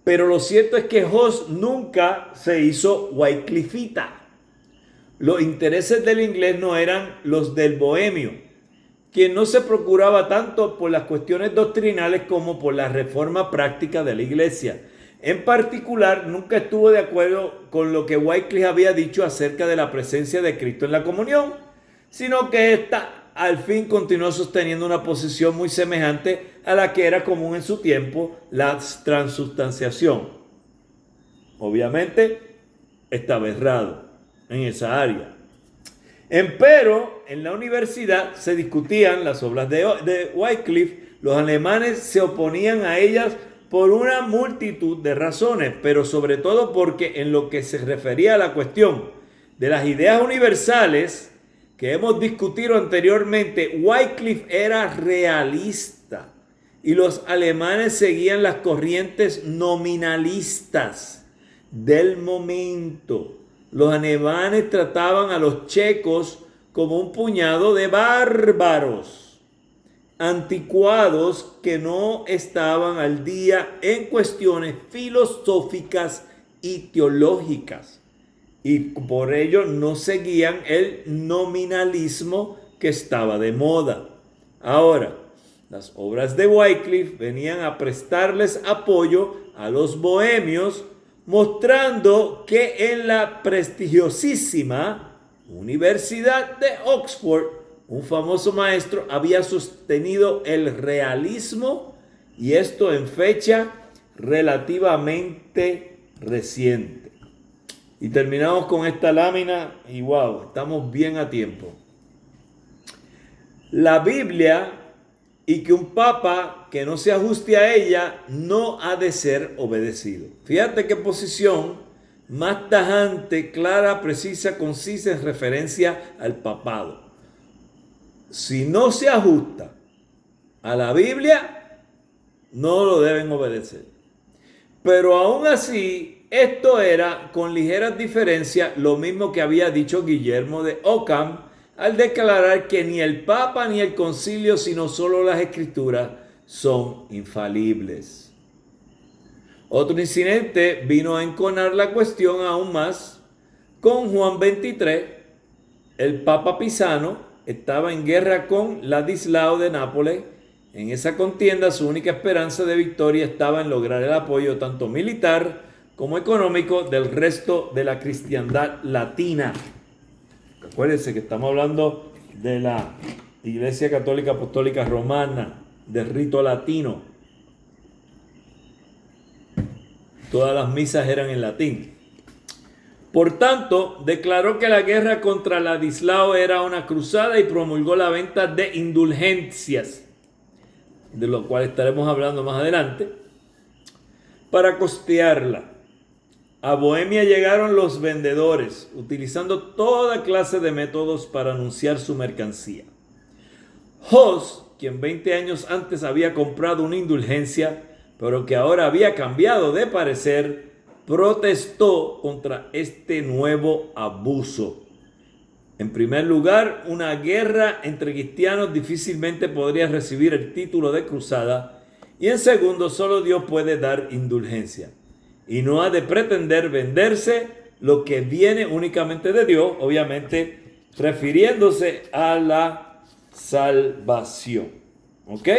Pero lo cierto es que Hus nunca se hizo wyclifita. Los intereses del inglés no eran los del bohemio, quien no se procuraba tanto por las cuestiones doctrinales como por la reforma práctica de la iglesia. En particular, nunca estuvo de acuerdo con lo que Wycliffe había dicho acerca de la presencia de Cristo en la comunión, sino que ésta al fin continuó sosteniendo una posición muy semejante a la que era común en su tiempo, la transubstanciación. Obviamente, estaba errado en esa área. Empero, en la universidad se discutían las obras de Wycliffe. Los alemanes se oponían a ellas por una multitud de razones, pero sobre todo porque en lo que se refería a la cuestión de las ideas universales que hemos discutido anteriormente, Wycliffe era realista y los alemanes seguían las corrientes nominalistas del momento. Los alemanes trataban a los checos como un puñado de bárbaros, anticuados que no estaban al día en cuestiones filosóficas y teológicas, y por ello no seguían el nominalismo que estaba de moda. Ahora, las obras de Wycliffe venían a prestarles apoyo a los bohemios, mostrando que en la prestigiosísima Universidad de Oxford, un famoso maestro había sostenido el realismo, y esto en fecha relativamente reciente. Y terminamos con esta lámina y wow, estamos bien a tiempo. La Biblia, y que un papa que no se ajuste a ella no ha de ser obedecido. Fíjate qué posición más tajante, clara, precisa, concisa en referencia al papado. Si no se ajusta a la Biblia, no lo deben obedecer. Pero aún así, esto era con ligeras diferencias lo mismo que había dicho Guillermo de Ockham al declarar que ni el Papa ni el Concilio, sino solo las Escrituras, son infalibles. Otro incidente vino a enconar la cuestión aún más. Con Juan XXIII, el Papa Pisano estaba en guerra con Ladislao de Nápoles. En esa contienda, su única esperanza de victoria estaba en lograr el apoyo tanto militar como económico del resto de la cristiandad latina. Acuérdense que estamos hablando de la Iglesia Católica Apostólica Romana, del rito latino. Todas las misas eran en latín. Por tanto, declaró que la guerra contra Ladislao era una cruzada y promulgó la venta de indulgencias, de lo cual estaremos hablando más adelante, para costearla. A Bohemia llegaron los vendedores, utilizando toda clase de métodos para anunciar su mercancía. Hus, quien 20 años antes había comprado una indulgencia, pero que ahora había cambiado de parecer, protestó contra este nuevo abuso. En primer lugar, una guerra entre cristianos difícilmente podría recibir el título de cruzada, y en segundo, solo Dios puede dar indulgencia. Y no ha de pretender venderse lo que viene únicamente de Dios, obviamente refiriéndose a la salvación. ¿Ok?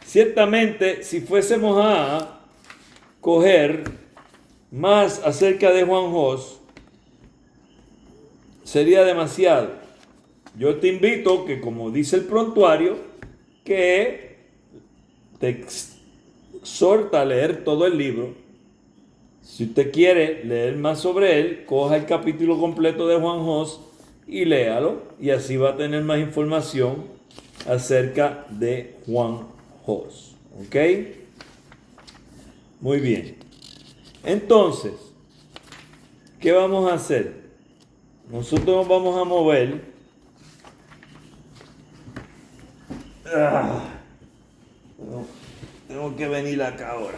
Ciertamente, si fuésemos a coger más acerca de Juan Hus, sería demasiado. Yo te invito que, como dice el prontuario, que te exhorta a leer todo el libro. Si usted quiere leer más sobre él, coja el capítulo completo de Juan Hus y léalo, y así va a tener más información acerca de Juan Hus. ¿Ok? Muy bien. Entonces, ¿qué vamos a hacer? Nosotros nos vamos a mover. Tengo que venir acá ahora.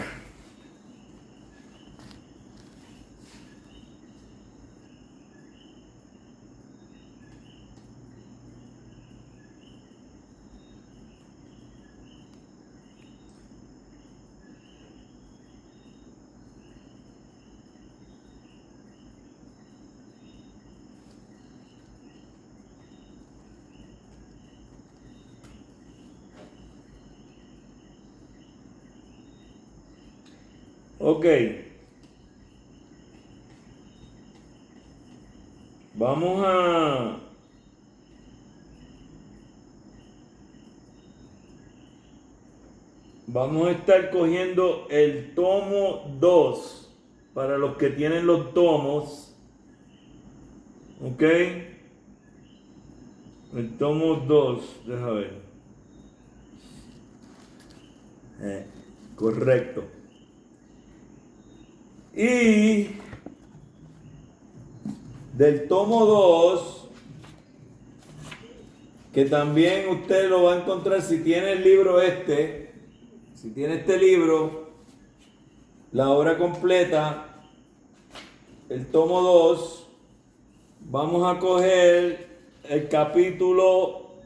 Ok. Vamos a... Vamos a estar cogiendo el tomo 2 para los que tienen los tomos. Ok. El tomo 2, deja ver. Correcto. Y del tomo 2, que también usted lo va a encontrar si tiene el libro si tiene este libro, la obra completa, el tomo 2, vamos a coger el capítulo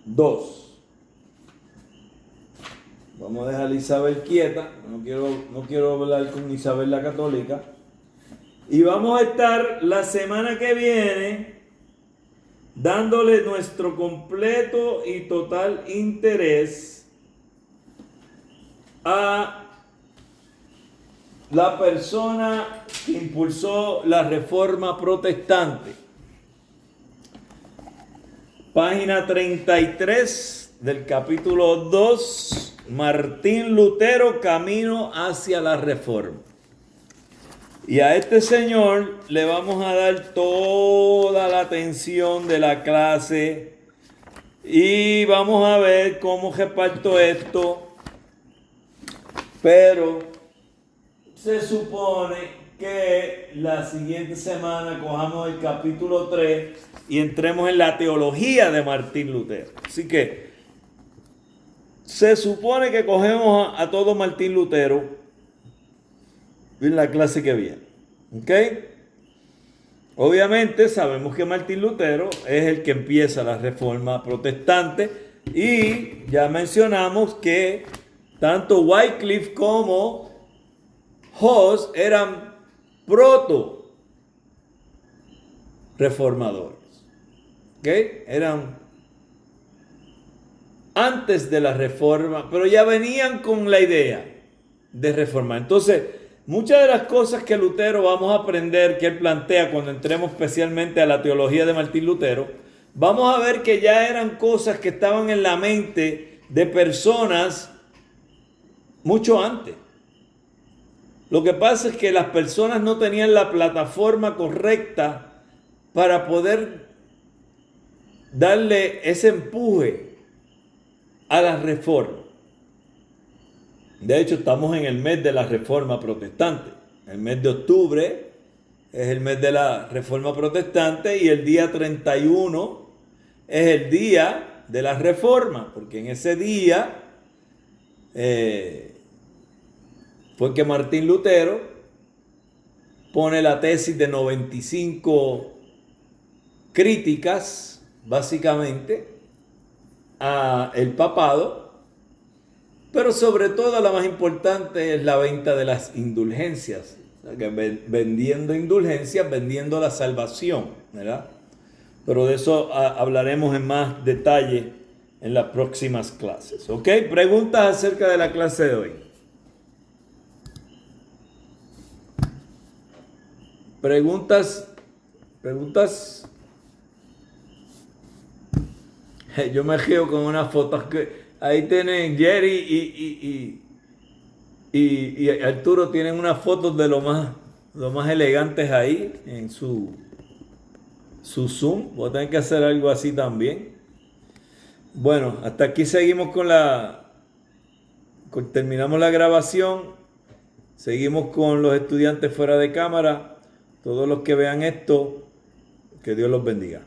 2. Vamos a dejar a Isabel quieta, no quiero hablar con Isabel la católica. Y vamos a estar la semana que viene dándole nuestro completo y total interés a la persona que impulsó la Reforma Protestante. Página 33 del capítulo 2. Martín Lutero, camino hacia la Reforma. Y a este señor le vamos a dar toda la atención de la clase y vamos a ver cómo reparto esto. Pero se supone que la siguiente semana cojamos el capítulo 3 y entremos en la teología de Martín Lutero. Así que se supone que cogemos a todo Martín Lutero en la clase que viene. ¿Ok? Obviamente sabemos que Martín Lutero es el que empieza la Reforma Protestante y ya mencionamos que tanto Wycliffe como Hus eran proto reformadores. ¿Ok? Eran antes de la reforma, pero ya venían con la idea de reformar. Entonces, muchas de las cosas que Lutero vamos a aprender, que él plantea cuando entremos especialmente a la teología de Martín Lutero, vamos a ver que ya eran cosas que estaban en la mente de personas mucho antes. Lo que pasa es que las personas no tenían la plataforma correcta para poder darle ese empuje a la reforma. De hecho, estamos en el mes de la Reforma Protestante. El mes de octubre es el mes de la Reforma Protestante y el día 31 es el día de la Reforma, porque en ese día fue que Martín Lutero pone la tesis de 95 críticas, básicamente, a el papado, pero sobre todo la más importante es la venta de las indulgencias, o sea, que vendiendo indulgencias, vendiendo la salvación, ¿verdad? Pero de eso hablaremos en más detalle en las próximas clases, ¿ok? Preguntas acerca de la clase de hoy. Preguntas Yo me río con unas fotos que ahí tienen Jerry y Arturo tienen unas fotos de lo más elegantes ahí en su Zoom. Voy a tener que hacer algo así también. Bueno, hasta aquí seguimos terminamos la grabación. Seguimos con los estudiantes fuera de cámara. Todos los que vean esto, que Dios los bendiga.